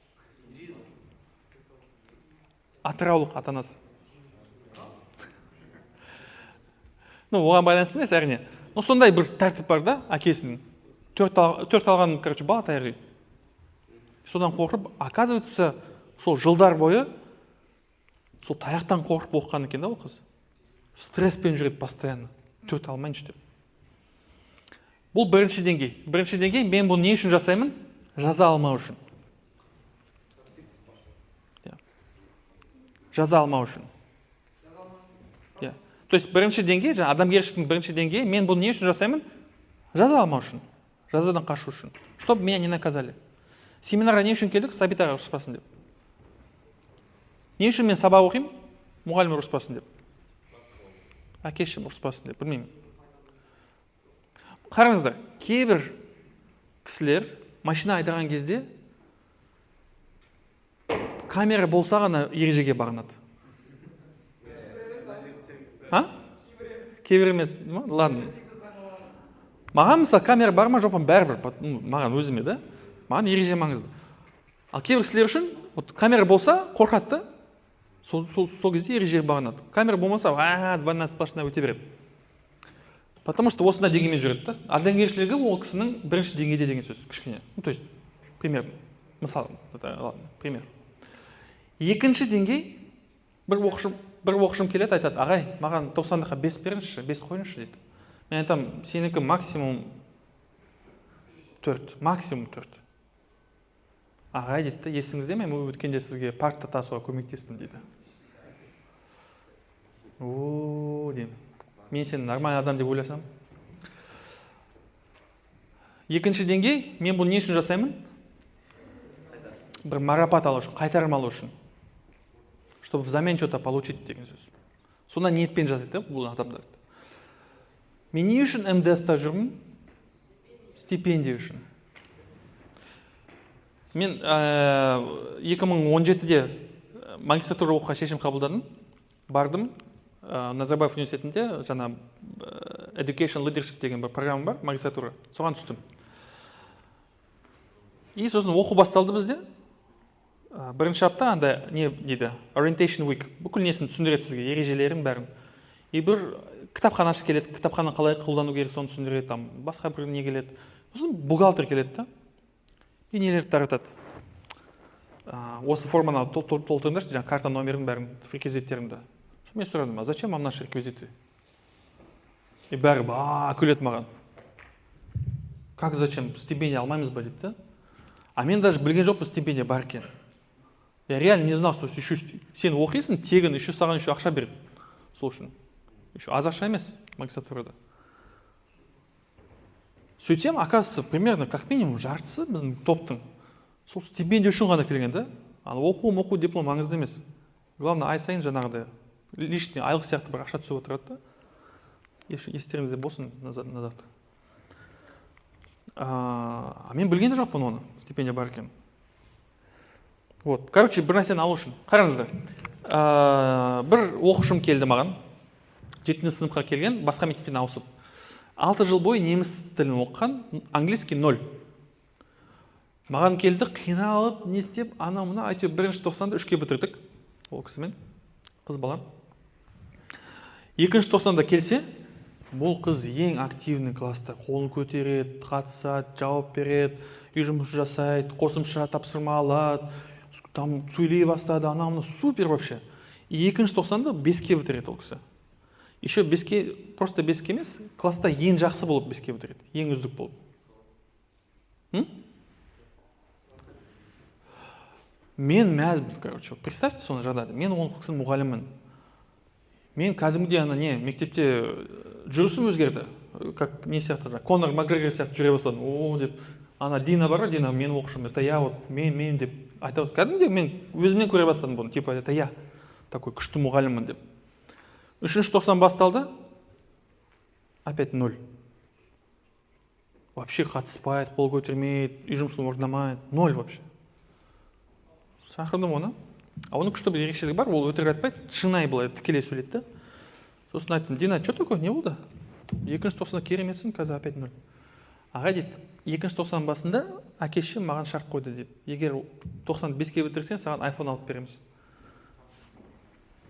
Атыраулық ата-анасы. Ну, оған байланысты емес, әрине. Ну, сондай бір тәртіп бар да, әкесінің. 4 алған, короче, бала таяқ жейді. Содан қорқып, оказывается, сол жылдар бойы сол таяқтан қорқып оқыған екен да ол қыз. Стресспен жүреді постоянно. 4 алмайыншы деп. Бұл бірінші деңгей. Бірінші деңгей, мен бұл не үшін жасаймын? Жаза алмау үшін. Жаза алмау үшін. То есть бірінші деңгей, адамгершіліктің бірінші деңгейі, мен бұл не үшін жасаймын? Жаза алмау үшін. Жазадан қашу үшін. Чтобы меня не наказали. Семинарға не үшін келдік? Сабитаға ұрыспасын деп. Не үшін мен сабақ оқимын? Мұғалім ұрыспасын деп. Әкешім ұрыспасын деп. Білмеймін. Қараңыздар, кейбір кісілер машина айдаған кезде камера болса ғана ережеге бағынады. Кейбір емес, ладно. Маған мысалы камера бар ма жоқ па бәрібір, маған өзіме да, маған ереже маңызды. Ал кейбір кісілер үшін камера болса қорқады да, сол кезде ережеге бағынады. Камера болмаса, двойная сплошная өте береді. Потому что осында деңгеймен жүреді да. Адамгершілігі ол кісінің бірінші деңгейде деген сөз, кішкене. То есть, пример, мысал, ладно, пример. Екінші деңгей, бір оқушым келеді, айтады, ағай, маған 90-ға 5 беріңізші, 5 қойыңызшы дейді. Мен айтам, сенікі максимум 4, максимум 4. Ағай дейді, есіңізде ме, мен өткенде сізге партта тасуға көмектестім дейді. Деймін. Мен сені нормальный адам деп ойласам. Екінші деңгей, мен бұл не үшін жасаймын? Бір марапат алу үшін, қайтарым алу үшін. Чтобы взамен что-то получить деген сөз. Сонда ниетпен жасайды бұл адамдар. Мен не үшін МДС-та жүрмін? Стипендия үшін. Мен 2017-де магистратура оқуға шешім қабылдадым. Бардым. Назарбаев университетінде жаңа Education Leadership деген бір программа бар, магистратура. Соған түстім. И сосын оқу басталды бізде. Бірінші апта анда не дейді? Orientation Week. Бүкіл несін түсіндіреді сізге, ережелерін бәрін. И бір кітапханашы келеді, кітапхана қалай қолдану керек, соны түсіндіреді, там басқа бір не келеді. Сосын бухгалтер келеді да. И нелерді таратады. Осы форманы толтырыңдаршы, жаңа карта номерін бәрін, реквизиттерімді. Мен сұрадым, а зачем вам наши реквизиты? И бәрі күледі маған. Как зачем? Стипендия алмаймыз ба дейді. А мен даже білген жоқпын стипендия бар екен. Я реально не знал, что еще сен оқисың, тегін, еще саған еще ақша береді. Сол үшін. Еще аз ақша емес магистратурада. Сөйтсем, оказывается, примерно как минимум жартысы біздің топтың. Сол стипендия үшін ғана келген да. Ал оқу диплом маңызды емес. Главное, ай сайын жаңағыдай лишний айлық сияқты бір ақша түсіп отырады да. Естеріңізде болсын назавтра. Мен білген де жоқпын оны, стипендия бар екен. Вот, короче, бір нәрсені алу үшін. Қараңыздар, бір оқушым келді маған, 7 сыныпқа келген, басқа мектептен ауысып. 6 жыл бойы неміс тілін оқыған, английский 0. Маған келді, қиналып, не істеп, ана мына, әйтеуір бірінші тоқсанда 3-ке бітірдік ол кісімен, қыз бала. Екінші тоқсанда келсе, бұл қыз ең активный класста, қолын көтереді, қатысады, жауап береді, үй жұмыс жасайды, қосымша тапсырма алады, там сөйлей бастады, ана мына супер вообще. Екінші тоқсанда 5-ке бітіреді ол кісі. Еще 5-ке, просто 5-ке емес, класста ең жақсы болып 5-ке бітіреді, ең үздік болып. Мен мәзбін, короче, представьте соны жағдайды. Мен ол кісінің мұғалімін. Мен кәдімгідей ана не, мектепте жүрісім өзгерді. Как не сияқты, Конор Макгрегор сияқты жүре бастадым. О, деп, ана Дина бар, Дина, мен оқышым, это я, вот, мен деп айтады. Кәдімгідей мен өзімнен көре бастадым бұны, типа, это я, такой күшті мұғаліммін деп. 3-ші тоқсан басталды, опять 0. Вообще қатыспайды, қол көтермейді, үй жұмысын орындамайды, 0 вообще. Шақырдым оны. А оның күшті бір ерекшелігі бар, ол өтірік айтпайды, шынайы былай тікелей сөйледі. Сосын айттым, Дина, что такое, не болды? Екінші тоқсанда кереметсің, қазір опять 0. Аға дейді, екінші тоқсан басында әкеші маған шарт қойды деп. Егер 95-ке бітірсең, саған iPhone алып береміз.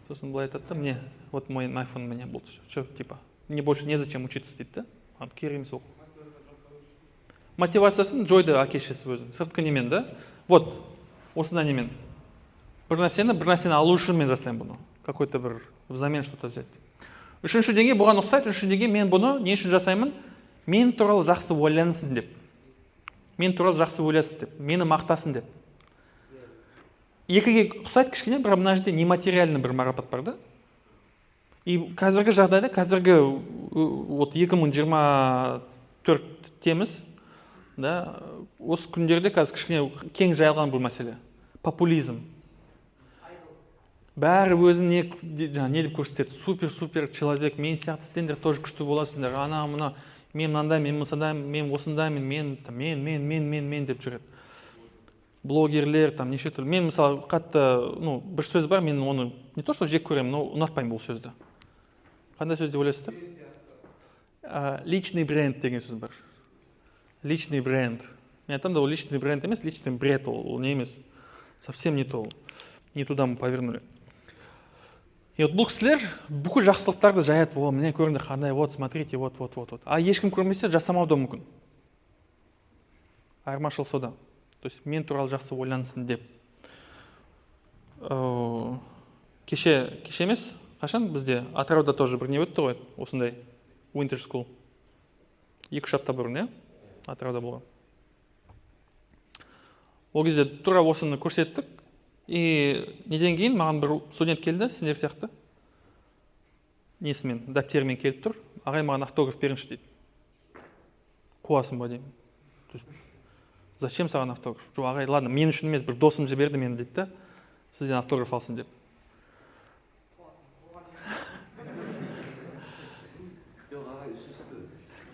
Сосын былай айтады, мне, вот мой iPhone у меня был. Что, типа, мне больше незачем учиться дейді. Керемес оқу. Мотивациясын жойды әкешесі өзі. Сыртқы немен, да? Вот, осында немен. Бір нәрсені алу үшін мен жасаймын бұны. Какой-то бір взамен что-то взять. Үшінші деңгей бұған ұқсайды, үшінші деңгей мен бұны не үшін жасаймын? Мен туралы жақсы ойлансын деп. Мен туралы жақсы ойласын деп. Мені мақтасын деп. Екіге ұқсайды кішкене, бірақ мына жерде нематериальный бір марапат бар да. И қазіргі жағдайда, қазіргі вот 2024 теміз, да, осы күндерде қазір кішкене кең жайылған бұл мәселе. Популизм. Бәрі өзін не деп көрсетеді, супер человек, мен сияқты сендер тоже күшті боласыңдар, ана мына мен мынандай, мен мынандай, мен осындаймын, мен деп жүреді. Блогерлер, там неше түрлі. Мен мысалы қатты, ну, бір сөз бар, мен оны не то что жек көремін, но ұнатпаймын бұл сөзді. Қандай сөз деп ойлайсыздар? Личный бренд деген сөз бар. Личный бренд. Мен айтамын да, ол личный бренд емес, личный бред, ол не емес. Совсем не то. Не туда мы повернули. И вот бұл кісілер бүкіл жақсылықтарды жаяды, о, міне көріңдер қандай, вот, смотрите, вот. А ешкім көрмесе жасамау да мүмкін. Айырмашылық сода. То есть мен туралы жақсы ойлансын деп. Кеше емес, қашан бізде Атырауда тоже бір не өтті ғой, осындай Winter School. 2-3 апта бұрын, иә? Атырауда болған. Ол кезде тура осыны көрсеттік. И неден кейін маған бір студент келді, сендер сияқты. Несімен, дәптерімен келіп тұр. Ағай маған автограф беріңші дейді. Қуасың ба деймін. Зачем саған автограф? Жоқ, ағай, ладно, мен үшін емес, бір досым жіберді мені дейді да, сізден автограф алсын деп.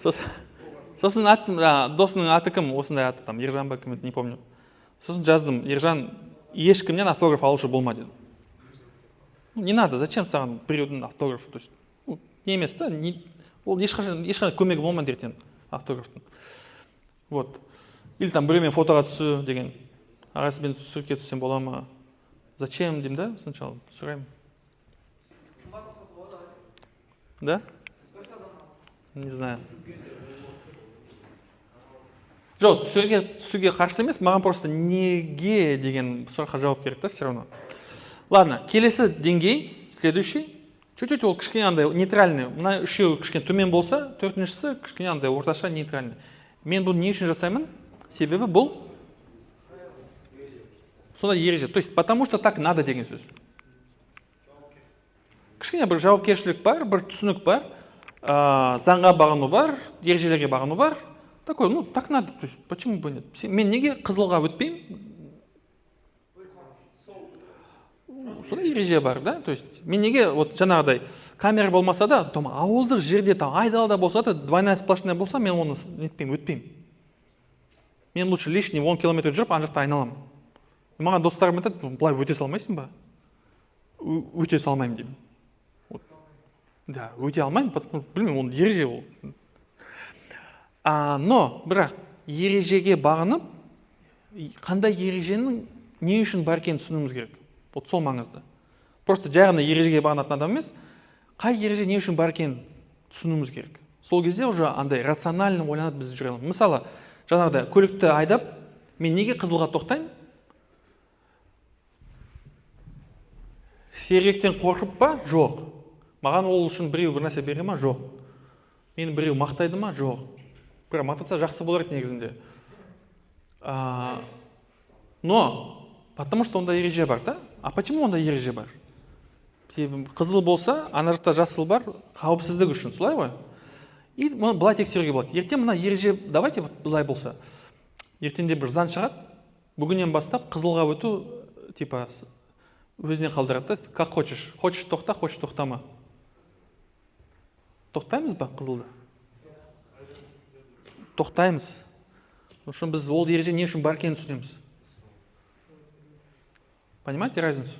Сосын аттым, досының аты кім? Осындай аты, там, Ержан ба кім, не помню. Сосын жаздым, Ержан, ешкімнен автограф алушы болма дедім. Не надо, зачем саған біреудің автографы? То есть, не емес та, ол ешқандай көмегі болмайды ертең автографтың. Вот. Или там біреумен фотоға түсу деген. Ағай, сізбен суретке түссем бола ма? Зачем деймін да, сначала сұраймын. Да? Не знаю. Жоқ, түсуге қарсы емес, маған просто неге деген сұраққа жауап керек та, все равно. Ладно, келесі деңгей, следующий. Чуть-чуть ол кішкене андай нейтральный. Мына үшеуі кішкене төмен болса, төртіншісі кішкене андай орташа нейтральный. Мен бұны не үшін жасаймын? Себебі бұл сонда ереже. То есть, потому что так надо деген сөз. Кішкене бір жауапкершілік бар, бір түсінік бар, заңға бағыну бар, ережелерге бағыну бар. Такой, ну, так надо. То есть, почему бы нет? Мен неге қызылға өтпеймін? Сонда ереже бар, да? То есть, мен неге, вот жаңағыдай, камера болмаса да, ауылдық жерде, айдалада болса да, двойная сплошная болса, мен оны өтпеймін. Мен лучше лишний 10 километр жүріп, ана жақта айналамын. Маған достарым айтады, былай өте салмайсың ба? Өте салмаймын деймін. Да, өте алмаймын, білмеймін, ол ереже ол. Но бірақ ережеге бағынып, қандай ереженің не үшін бар екенін түсінуіміз керек. Вот сол маңызды. Просто жай ғана ережеге бағынатын адам емес, қай ереже не үшін бар екенін түсінуіміз керек. Сол кезде уже андай рационально ойланып біз жүре аламыз. Мысалы, жаңағыда көлікті айдап, мен неге қызылға тоқтаймын? Сергектен қорқып па? Жоқ. Маған ол үшін біреу бір нәрсе бере ма? Жоқ. Мені біреу мақтайды ма? Жоқ. Бірақ мақтаса жақсы болар еді негізінде. Но потому что онда ереже бар, да? А почему онда ереже бар? Қызыл болса, ана жақта жасыл бар, қауіпсіздік үшін, солай ғой? И мұны былай тексеруге болады. Ертең мына ереже, давайте былай болса. Ертеңде бір заң шығады, бүгіннен бастап қызылға өту, типа, өзіне қалдырады, как хочешь. Хочешь тоқта, хочешь тоқтама. Тоқтаймыз ба қызылды? Тоқтаймыз. Потому біз ол ереже не үшін бар екенін түсінеміз. Понимаете разницу?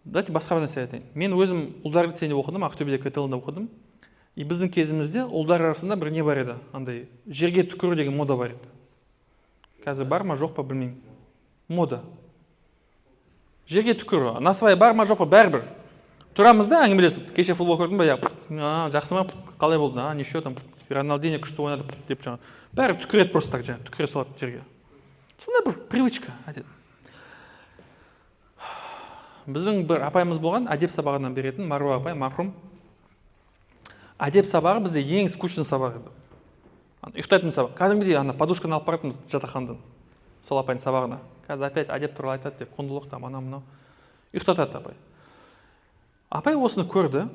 Давайте басқа бір нәрсе айтайын. Мен өзім ұлдар лицейінде оқыдым, Ақтөбеде КТЛ-да оқыдым. И біздің кезімізде ұлдар арасында бір не бар еді, андай жерге түкіру деген мода бар еді. Қазір бар ма, жоқ па білмеймін. Мода. Жерге түкіру. Насыбай бар ма, жоқ па, бәрібір. Тұрамыз да әңгімелесіп, кеше футбол көрдім ба, жақсы ма, қалай болды, неше там, Рональдиньо күшті ойнады деп жаңа. Бәрі түкіреді просто так жаңа, түкіре салады жерге. Сондай бір привычка. Біздің бір апайымыз болған, әдеп сабағынан беретін, Маруа апай, марқұм. Әдеп сабағы бізде ең скучный сабақ еді. Ұйықтайтын сабақ. Кәдімгідей ана подушканы алып баратынбыз жатақханадан. Сол апайдың сабағына. Қазір опять әдеп туралы айтады деп, құндылық там, анау-мынау. Ұйықтатады апай. Апай осыны көрді.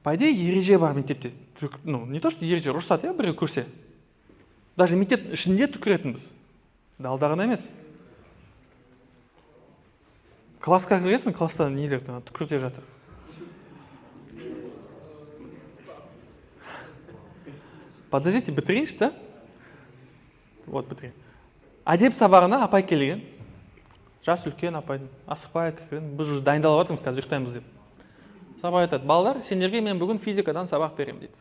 По идее, ереже бар мектепте. Ну, не то, что ереже, рұқсат, біреу көрсе. Даже мектеп ішінде түкіретінбіз. Алдағына емес. Классқа кіресің, класста нелер түкірте жатыр. Подождите, бітірейінші, да? Вот, бітірейін. Әдеп сабағына апай келген. Жас үлкен апайдың. Асықпай кірген. Біз уже дайындалып жатырмыз, қазір ұйықтаймыз деп. Сабақ айтады, балалар, сендерге мен бүгін физикадан сабақ беремін дейді.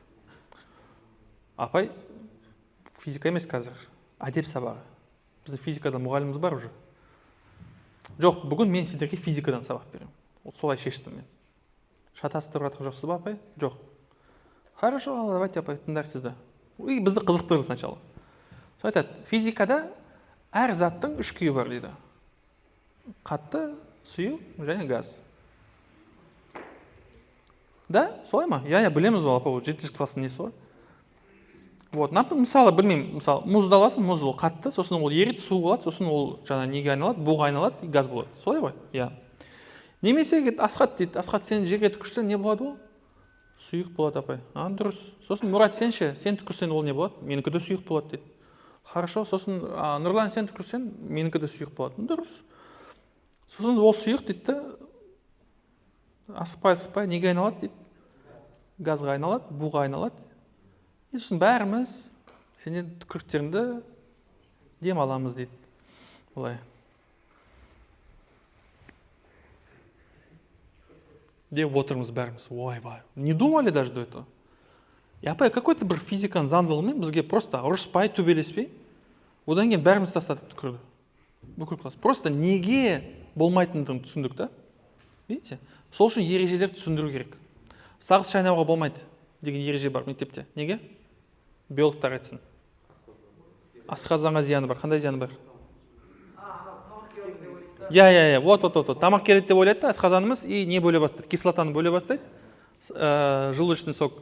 Апай, физика емес қазір, әдеп сабағы. Біздің физикадан мұғаліміміз бар уже. Жоқ, бүгін мен сендерге физикадан сабақ беремін. Солай шештім мен. Шатастырып жатқан жоқсыз ба, апай? Жоқ. Хорошо, давайте, апай, тыңдар сізді. И бізді қызықтырды сначала. Сол айтады, физикада әр заттың үш күйі бар дейді. Қатты, сұйық және газ. Да, солай ма? Я білеміз ол, апа, 7-ші класстың несі ғой. Вот, мысалы, білмеймін, мысалы, мұзды аласың, мұз ол қатты, сосын ол ерит, су болады, сосын ол жаңа неге айналады, буға айналады, и газ болады. Солай ғой? Я. Немесе Асхат дейді, Асхат сен жерге түкірсең не болады ол? Сұйық болады, апай. Дұрыс. Сосын Мұрат сен ше, сен түкірсең ол не болады? Менікі де сұйық болады дейді. Хорошо, сосын Нұрлан сен түкірсең, менікі де сұйық болады. Дұрыс. Сосын ол сұйық дейді, асықпай, неге айналады дейді. Газға айналады, буға айналады. И сосын бәріміз сенен түкіріктеріңді дем аламыз дейді. Олай. Деп отырмыз бәріміз. Ой-бай. Не думали даже до этого? И апай, какой-то бір физиканың заңдылығымен бізге просто ұрыспай, төбелеспей, одан кейін бәріміз тастадық түкірді. Бүкіл класс. Просто неге болмайтындығын түсіндік, да? Видите? Сол үшін ережелерді түсіндіру керек. Сағыз шайнауға болмайды деген ереже бар мектепте. Неге? Биологтар айтсын. Асқазанға зияны бар. Қандай зияны бар? Вот. Тамақ келеді деп ойлайды да, асқазанымыз и не бөле бастайды? Кислотаны бөле бастайды. Желудочный сок.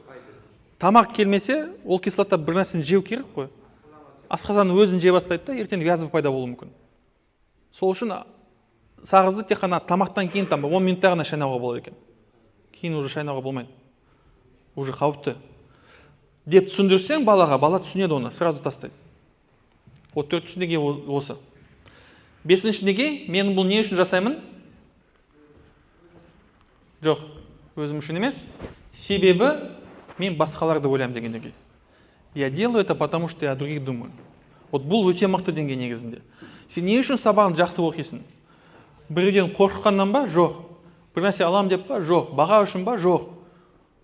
Тамақ келмесе, ол кислота бір нәрсені жеу керек қой. Асқазаны өзін жей бастайды да, ертең язва пайда болуы мүмкін. Сол үшін сағызды тек қана тамақтан кейін 10 минутта ғана шайнауға болады екен. Кейін уже шайнауға болмайды. Уже қауіпті. Деп түсіндірсең балаға, бала түсінеді оны, сразу тастайды. Вот 4-ші неге осы. 5-ші неге, мен бұл не үшін жасаймын? Жоқ, өзім үшін емес. Себебі мен басқаларды ойлаймын деген неге. Я делаю это, потому что я о других думаю. Вот бұл өте мықты деңгей негізінде. Сен не үшін сабағын жақсы оқисың? Біреуден қорыққаннан ба? Жоқ. бір нәрсе алам деп па? Жоқ. Баға үшін ба? Жоқ.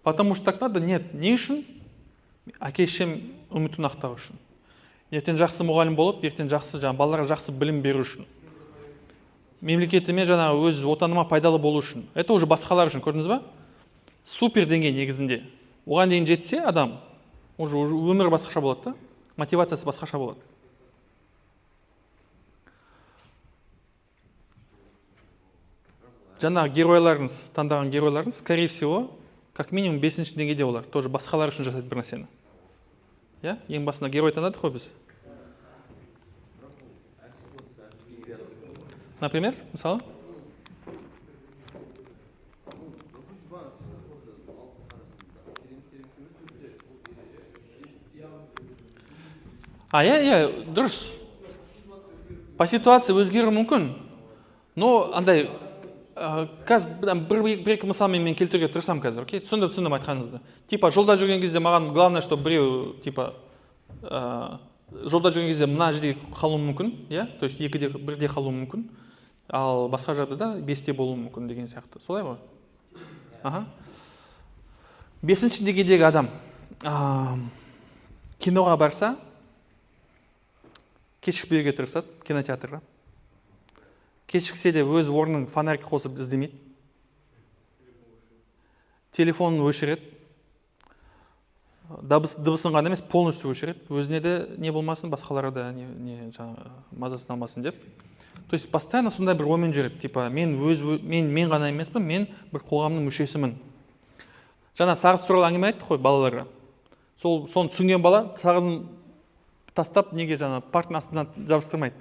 Потому что так надо? Нет. Не үшін? Әке шешем үмітін ақтау үшін. Ертең жақсы мұғалім болып, ертең жақсы балаларға жақсы білім беру үшін. Мемлекетіме өз отаныма пайдалы болу үшін. Это уже басқалар үшін, көрдіңіз ба? Супер деңгей негізінде. Оған дейін жетсе адам, уже өмір басқаша болады да, мотивациясы басқаша болады. Геройларыңыз, таңдаған геройларыңыз, скорее всего, как минимум 5-ші деңгейде олар. Тоже басқалар үшін жасайды бір нәрсені. Ең басында герой таңдадық қой біз. Например, мысалы? Дұрыс. По ситуации өзгеруі мүмкін. Но андай қазір бір-екі мысалмен мен келтіруге тырысам қазір, окей? Түсіндім айтқаныңызды. Типа жолда жүрген кезде маған главное, что біреу типа жолда жүрген кезде мына жерде қалуы мүмкін, то есть бірде қалуы мүмкін, ал басқа жағдайда 5-те болуы мүмкін деген сияқты. Солай ғой? 5-ші деңгейдегі адам киноға барса, кешікпеуге тырысады, кинотеатрға. Кешіксе де өз орнын фонарик қосып іздемейді. Телефонын өшіреді. Дыбысын ғана емес, полностью өшіреді. Өзіне де не болмасын, басқаларға да мазасын алмасын деп. То есть постоянно сондай бір оймен жүреді. Типа мен ғана емеспін, мен бір қоғамның мүшесімін. Сағыз туралы әңгіме айттық қой балаларға. Соны түсінген бала сағызын тастап, неге парктың астынан жабыстырмайды.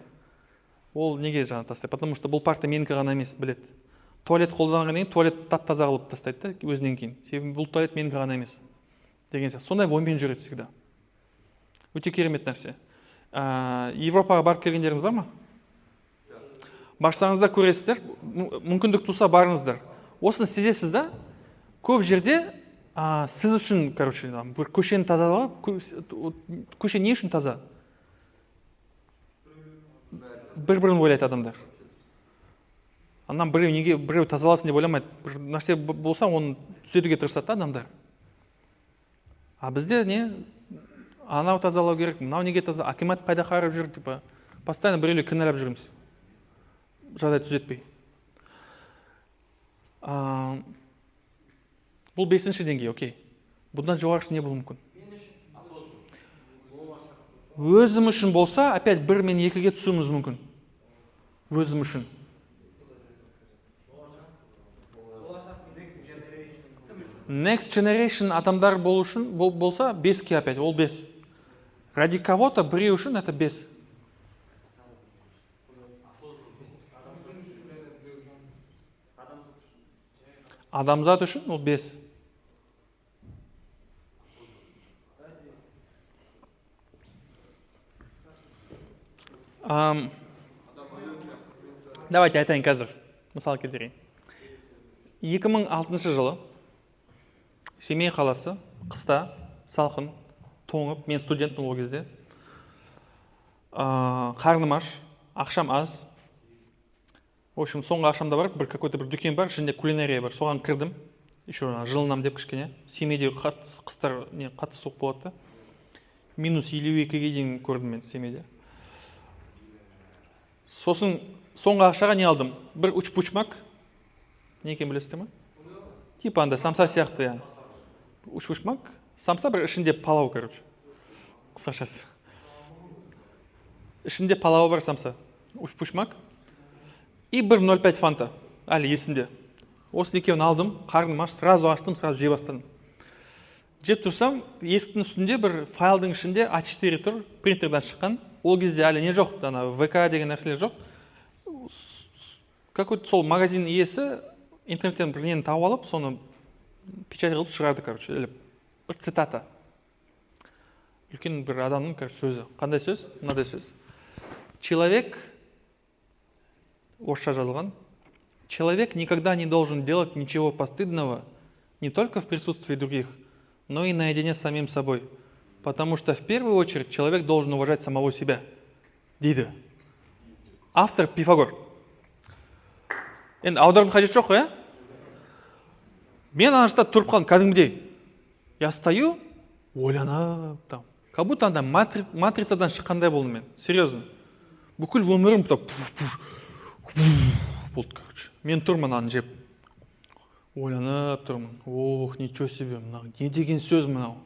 Ол неге тастайды? Потому что бұл паркта менікі ғана емес, біледі. Туалет қолданған кейін туалет тап-таза қылып тастайды өзінен кейін. Себебі бұл туалет менікі ғана емес. Деген сияқты. Сондай оймен жүреді всегда. Өте керемет нәрсе. Европаға барып келгендеріңіз бар ма? Барсаңыздар көресіздер, мүмкіндік туса барыңыздар. Осыны сезесіз да, көп жерде сіз үшін, бір көшені тазалау, көше не үшін таза? Бір-бірін ойлайды адамдар. Аннан біреу тазаласын деп ойламайды. Бір нәрсе болса, оны түзетуге тырысады адамдар. А бізде не? Анау тазалау керек, мынау неге таза? Акимат қайда қарап жүр, типа, постоянно біреулер кінәлап жүреміз. Жағдай түзетпей. Бұл 5-ші деңгей, окей. Бұдан жоғарғысы не болуы мүмкін? Өзім үшін болса, опять 1 мен 2-ге түсуіміз мүмкін. Өзім үшін. Next generation адамдар болса 5-ке опять, ол 5. Ради кого-то біреу үшін это 5. Адамзат үшін ол 5. Давайте айтайын қазір. Мысал келтірейін. 2006 жылы Семей қаласы, қыста, салқын, тоңып, мен студентпін ол кезде. Қарным аш, ақшам аз. В общем, соңғы ақшамда барып, какой-то бір дүкен бар, ішінде кулинария бар. Соған кірдім. Еще жылынам деп кішкене. Семейде қыстар қатты суық болады. Минус 52-ге дейін көрдім мен Семейде. Сосын соңғы ақшаға не алдым? Бір учпучмак. Не екен білесіздер ме? Типа анда самса сияқты. Учпучмак. Самса бір ішінде палау, қысқашасы. Ішінде палау бар самса. Учпучмак. И бір 0,5 фанта. Әлі есімде. Осы екеуін алдым, қарным аш, сразу аштым, сразу жей бастадым. Жеп тұрсам, есіктің үстінде бір файлдың ішінде А4 тұр, принтерден шыққан. Ол кезде әлі не жоқ, ВК деген нәрселер жоқ. Какой-то сол магазин иесі интернеттен бір нені тауып алып, соны печать қылып шығарды, бір цитата. Үлкен бір адамның сөзі. Қандай сөз? Мынадай сөз. Человек, орысша жазылған, человек никогда не должен делать ничего постыдного не только в присутствии других, но и наедине с самим собой. Потому что в первую очередь человек должен уважать самого себя. Дейді. Автор Пифагор. Енді аударудың қажеті жоқ, Мен ана жақта тұрып қалдым кәдімгідей. Я стою, ойланып там. Как будто анда матрицадан шыққандай болдым мен. Серьезно. Бүкіл өмірім болды, короче. Мен тұрмын аны жеп. Ойланып тұрмын. Ох, ничего себе, мынау не деген сөз мынау.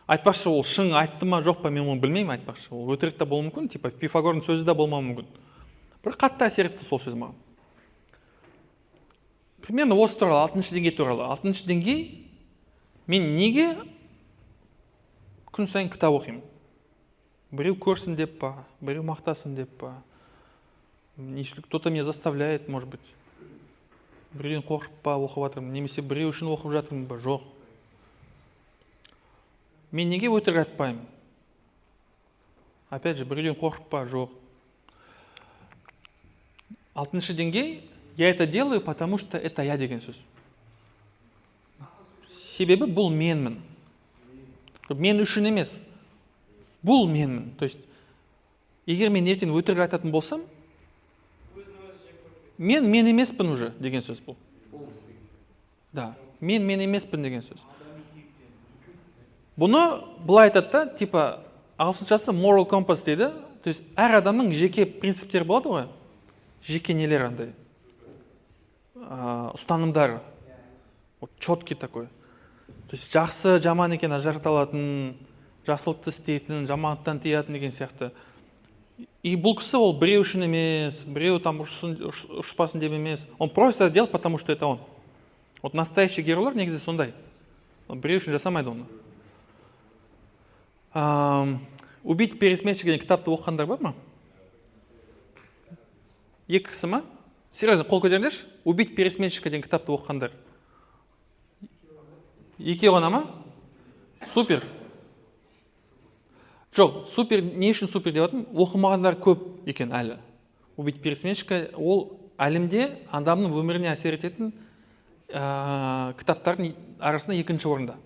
Айтпақшы ол шын айтты ма жоқ па мен оны білмеймін айтпақшы. Ол өтірік те болуы мүмкін, типа Пифагордың сөзі де болмауы мүмкін. Бір қатты әсер етті сол сөз маған. Примерно осы туралы, 6-шы деңгей туралы. 6-шы деңгей, мен неге күн сайын кітап оқимын? Біреу көрсін деп па, біреу мақтасын деп па. Кто-то меня заставляет, может быть. Біреуден қорқып па оқып жатырмын, немесе біреу үшін оқып жатырмын ба, жоқ. Мен неге өтірік айтпаймын? Опять же, біреуден қорқып па, жоқ. 6-шы деңгей, я это делаю, потому что это я деген сөз. Себебі бұл менмін. Мен үшін емес. Бұл менмін. То есть, егер мен ертең өтірік айтатын болсам, мен емеспін уже деген сөз бұл. Да, мен емеспін деген сөз. Бұны былай айтады да, типа, ағылшыншасы moral compass дейді. То есть, әр адамның жеке принциптері болады ғой? Жеке нелер андай. Ұстанымдары. Вот четкий такой. То есть, жақсы, жаман екен ажыраталатын, жақсылықты істейтін, жамандықтан тиятын деген сияқты. И бұл кісі ол біреу үшін емес, біреу там ұшпасын деп емес. Он просто делает, потому что это он. Вот настоящий геройлар негізі сондай. Он біреу үшін жасамайды оны. Убить пересмешника деген кітапты оқығандар бар ма? Екі кісі ма? Серьезно, қол көтеріңдерші. Убить пересмешника деген кітапты оқығандар. Екеу ғана ма? Супер. Жоқ, супер, не үшін супер деп жатырмын? Оқымағандар көп екен әлі. Убить пересмешника, ол әлемде адамның өміріне әсер ететін кітаптардың арасында екінші орында.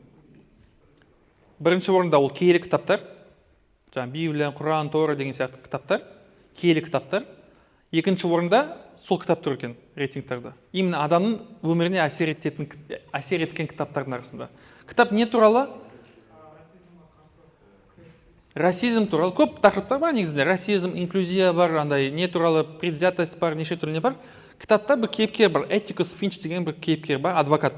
Бірінші орында ол киелі кітаптар, жаңа Библия, Құран, Тора деген сияқты кітаптар, киелі кітаптар. Екінші орында сол кітап тұр екен рейтингтарда. Именно адамның өміріне әсер еткен кітаптардың арасында. Кітап не туралы? Расизм туралы. Көп тақырыптар бар негізінде. Расизм, инклюзия бар, андай не туралы предвзятость бар, неше түрлі бар. Кітапта бір кейіпкер бар, Этикус Финч деген бір кейіпкер бар, адвокат.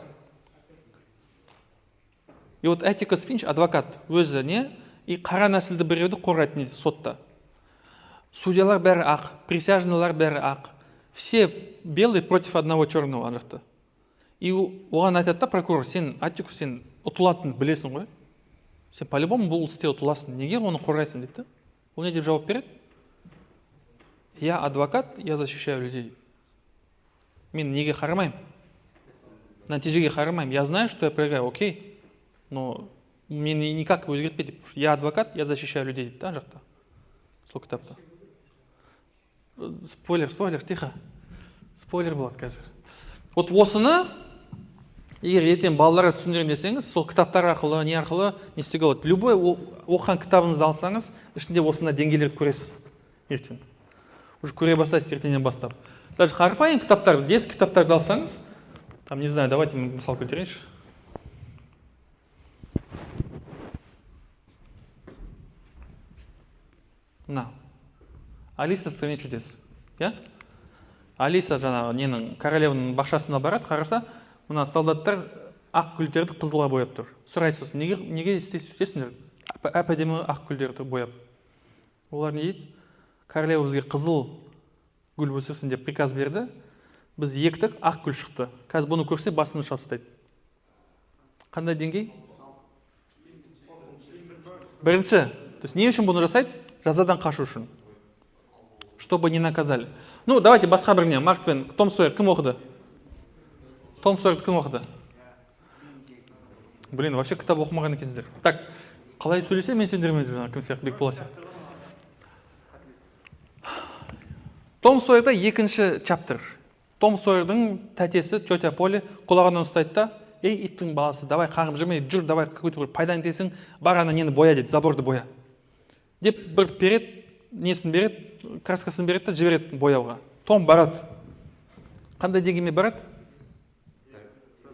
И вот Этикус Финч адвокат өзі не? И қара нәсілді біреуді қорғайтын сотта. Судьялар бәрі ақ, присяжныйлар бәрі ақ. Все белые против одного черного ана жақта. И оған айтады да прокурор, сен Этикус, сен ұтылатынын білесің ғой? Сен по-любому бұл істе ұтыласың. Неге оны қорғайсың дейді? Ол не деп жауап береді? Я адвокат, я защищаю людей. Мен неге қарамаймын? Нәтижеге қарамаймын. Я знаю, что я проиграю, окей. Но мен никак өзгертпейді. Я адвокат, я защищаю людей дейді, да, жақта. Сол кітапта. Спойлер, тихо. Спойлер болады қазір. Вот осыны, егер ертең балаларға түсіндірем десеңіз, сол кітаптар арқылы, не арқылы не істеуге болады. Любой оқыған кітабыңызды алсаңыз, ішінде осында деңгейлерді көресіз ертең. Уже көре бастайсыз ертеңнен бастап. Даже қарапайым кітаптарды, детский кітаптарды алсаңыз, там, не знаю, давайте мысал көтерейінші. На. Алиса в стране чудес. Я? Алиса жаңағы ненің королеваның бақшасына барады, қараса, мына солдаттар ақ гүлдерді қызылға бояп тұр. Сұрайды сосын, неге істейсіңдер? Әп-әдемі ақ гүлдерді бояп. Олар не дейді? Королева бізге қызыл гүл өсірсін деп приказ берді. Біз ектік, ақ гүл шықты. Қазір бұны көрсе басымды шап тастайды. Қандай деңгей? Бірінші. То есть не үшін бұны жасайды? Жазадан қашу үшін. Чтобы не наказали. Ну, давайте басқа біріне. Марк Твен, Том Сойер, кім оқыды? Том Сойерді кім оқыды? Блин, вообще кітап оқымаған екенсіздер. Так, қалай сөйлесе, мен сендірмейді. Кім сияқты бек бола сияқты. Том Сойерда екінші чаптер. Том Сойердің тәтесі, тетя Поли, құлағынан ұстайды да, ей, иттің баласы, давай қағып жүрме, жүр, давай какой-то бір пайдаң тесің, бар ана нені боя дейді, заборды боя. Деп бір береді, несін береді, краскасын береді, жібереді бояуға. Том барады. Қандай деңгейме барады?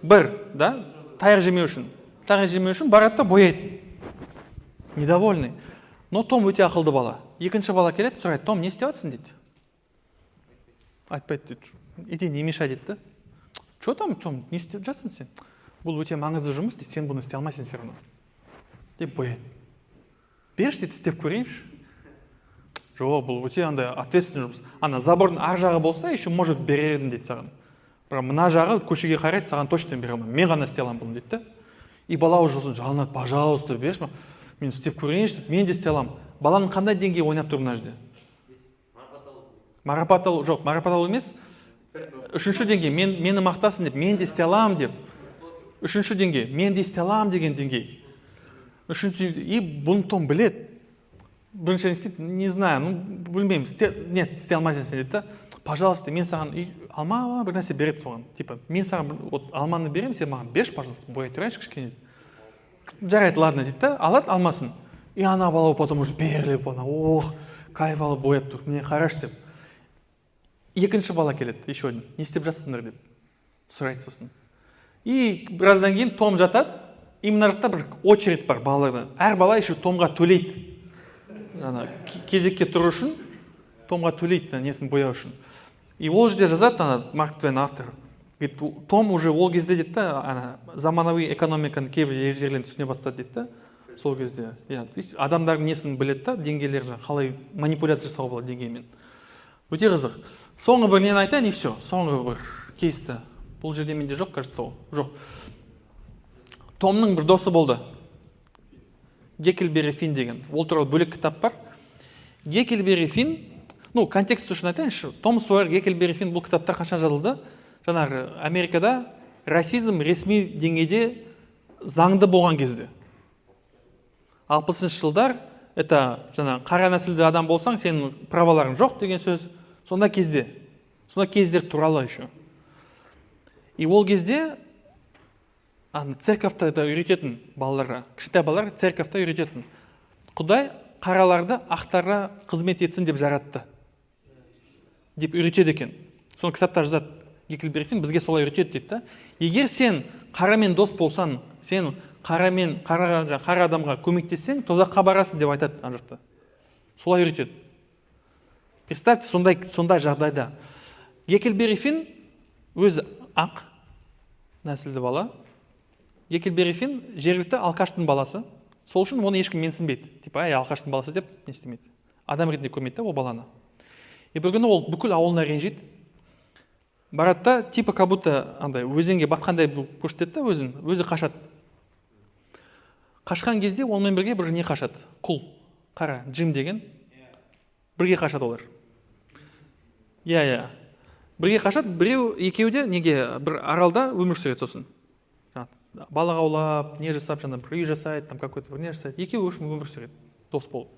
бір, да, таяқ жемеу үшін барады да бояйды. Недовольный. Но Том өте ақылды бала. Екінші бала келеді, сұрайды, Том, не істеп жатсың дейді. Айтпайды дейді. Иди, не мешай дейді да. Что там, Том, не істеп жатсың сен? Бұл өте маңызды жұмыс дейді, сен бұны істей алмайсың все равно. Деп бояйды. Берші дейді, істеп көрейінші. Жоқ, бұл өте андай ответственный жұмыс. Ана забордың ар жағы болса, еще может берер едім дейді саған. Бірақ мына жағы көшеге қарайды, саған точно бере алмаймын. Мен ғана істей аламын бұны дейді да. И бала уже жалынады, пожалуйста, берші, мен істеп көрейінші дейді, мен де істей аламын. Баланың қандай деңгейі ойнап тұр мына жерде? Марапат алу, жоқ, марапат алу емес. Үшінші деңгей, мені мақтасын деп, мен де істей аламын деп. Үшінші деңгей, мен де істей аламын деген деңгей. Үшінші, и бұны Том біледі. Бірінші не істейді, не знаю, ну, білмеймін, нет, істей алмайсың сен дейді да. Пожалуйста, мен саған алма бір нәрсе береді соған. Типа, мен саған алманы беремін, сен маған берші, пожалуйста, бояй тұрайыншы кішкене. Жарайды, ладно дейді да, алады алмасын. И ана бала потом уже беріліп, ох, кайф алып бояп тұр, міне қараш деп. Екінші бала келеді, еще один, не істеп жатсыңдар деп сұрайды сосын. И біраздан кейін Том жатады, и мына жақта бір очередь бар балаларда. Әр бала еще Томға төлейді. Кезекке тұру үшін Томға төлейді, несін бояу үшін. И ол жерде жазады, Марк Твен автор. Том уже ол кезде дейді да, заманауи экономиканы кейбір жерлерін түсіне бастады дейді да, сол кезде. Адамдардың несін біледі да, деңгейлерін қалай манипуляция жасауға болады деңгеймен. Өте қызық. Соңғы бір нені айтайын, и все. Соңғы бір кейсті. Бұл жерде менде жоқ, кажется, ол. Жоқ. Томның бір досы болды. Геккельбери Финн деген. Ол туралы бөлек кітап бар. Геккельбери Финн, ну, контекст үшін айтайыншы. Том Сойер, Геккельбери Финн бұл кітаптар қашан жазылды? Жаңағы Америкада расизм ресми деңгейде заңды болған кезде. 60-шы жылдар, это жаңағы қара нәсілді адам болсаң, сенің праваларың жоқ деген сөз. Сонда кездер туралы еще. И ол кезде церковьта үйрететін балаларға, кішкентай балалар церковьта үйрететін. Құдай қараларды ақтарға қызмет етсін деп жаратты. Деп үйретеді екен. Соны кітапта жазады. Геккельбери Финн бізге солай үйретеді дейді да. Егер сен қарамен дос болсаң, сен қара адамға көмектессең, тозаққа барасың деп айтады ана жақта. Солай үйретеді. Представьте, сондай жағдайда. Геккельбери Финн өзі ақ нәсілді бала. Геккельбери Финн жергілікті алқаштың баласы. Сол үшін оны ешкім менсінбейді. Типа, алқаштың баласы деп не істемейді. Адам ретінде көрмейді ол баланы. И бір күні ол бүкіл ауылына ренжиді. Барады да, типа, как будто андай өзенге батқандай көрсетеді да, өзі қашады. Қашқан кезде онымен бірге бір не қашады? Құл, қара, Джим деген. Бірге қашады олар. Бірге қашады, біреу екеуде неге бір аралда өмір сүреді сосын. Балық аулап, не жасап, бір үй жасайды, там какой-то бір не жасайды. Екеуі өмір сүреді, дос болып.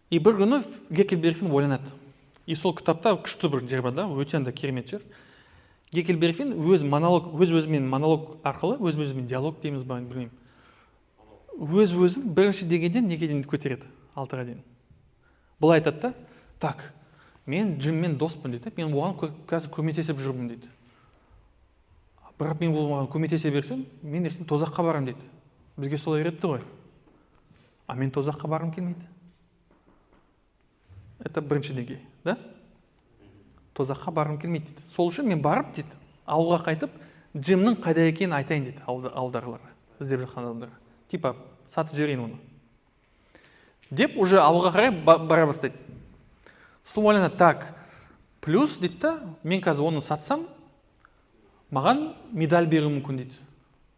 И бір күні Геккельбери Финн ойланады. И сол кітапта күшті бір жер бар да, өте анда керемет жер. Геккельбери Финн өз-өзімен монолог арқылы, өз-өзімен диалог дейміз ба, білмеймін. Өз-өзін бірінші дегеннен неге дейін көтереді, 6-ға дейін. Бұл айтады да, так, мен Джиммен доспын дейді, мен оған қазір көмектесіп жүрмін дейді. Бірақ мен оған көмектесе берсем, мен ертең тозаққа барам дейді. Бізге солай үйретті ғой. А мен тозаққа барым келмейді. Это бірінші деңгей, да? Тозаққа барым келмейді дейді. Сол үшін мен барып дейді, ауылға қайтып, Джимнің қайда екенін айтайын дейді ауылдағыларға, іздеп жатқан адамдарға. Типа, сатып жіберейін оны. Деп уже ауылға қарай бара бастайды. Сосын ойланады, так, плюс дейді да, мен қазір оны сатсам, маған медаль беру мүмкін дейді.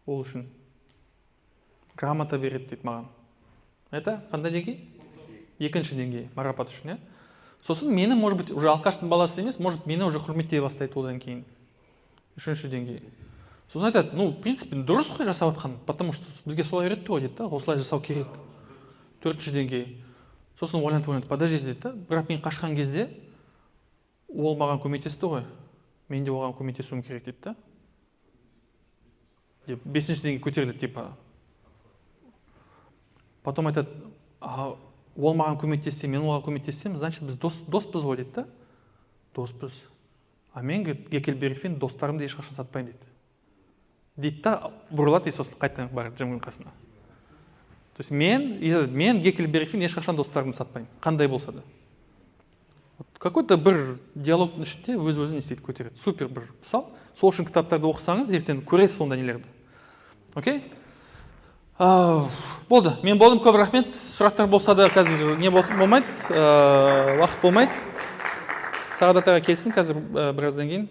Ол үшін. Грамота береді дейді маған. Это қандай деңгей? Екінші деңгей, марапат үшін, Сосын мені, может быть, уже алқаштың баласы емес, может, мені уже құрметтей бастайды одан кейін. Үшінші деңгей. Сосын айтады, ну, в принципе, дұрыс қой жасап жатқан, потому что бізге солай үйретті ғой дейді да, осылай жасау керек. Төртінші деңгей. Сосын ойланып, подождите дейді да, бірақ мен қашқан кезде ол маған көмектесті ғой. Мен де оған көмектесуім керек дейді да. Бесінші деңгей көтерілді, типа. Потом айтады, ол маған көмектессе, мен оған көмектессем, значит, біз доспыз ғой дейді да. Доспыз. А мен Геккельбери Финн достарымды ешқашан сатпаймын дейді. дейді да бұрылады и сосын қайтадан барады джемгің қасына. То есть мен Геккельберри Финн ешқашан достарымды сатпаймын, қандай болса да. Какой-то бір диалогтың ішінде өз-өзін істейді, көтереді. Супер бір мысал. Сол үшін кітаптарды оқысаңыз, ертең көресіз сондай нелерді. Окей? Болды. Мен болдым, көп рахмет. Сұрақтар болса да қазір не болмайды, уақыт болмайды. Сағадат аға келсін қазір біраздан кейін.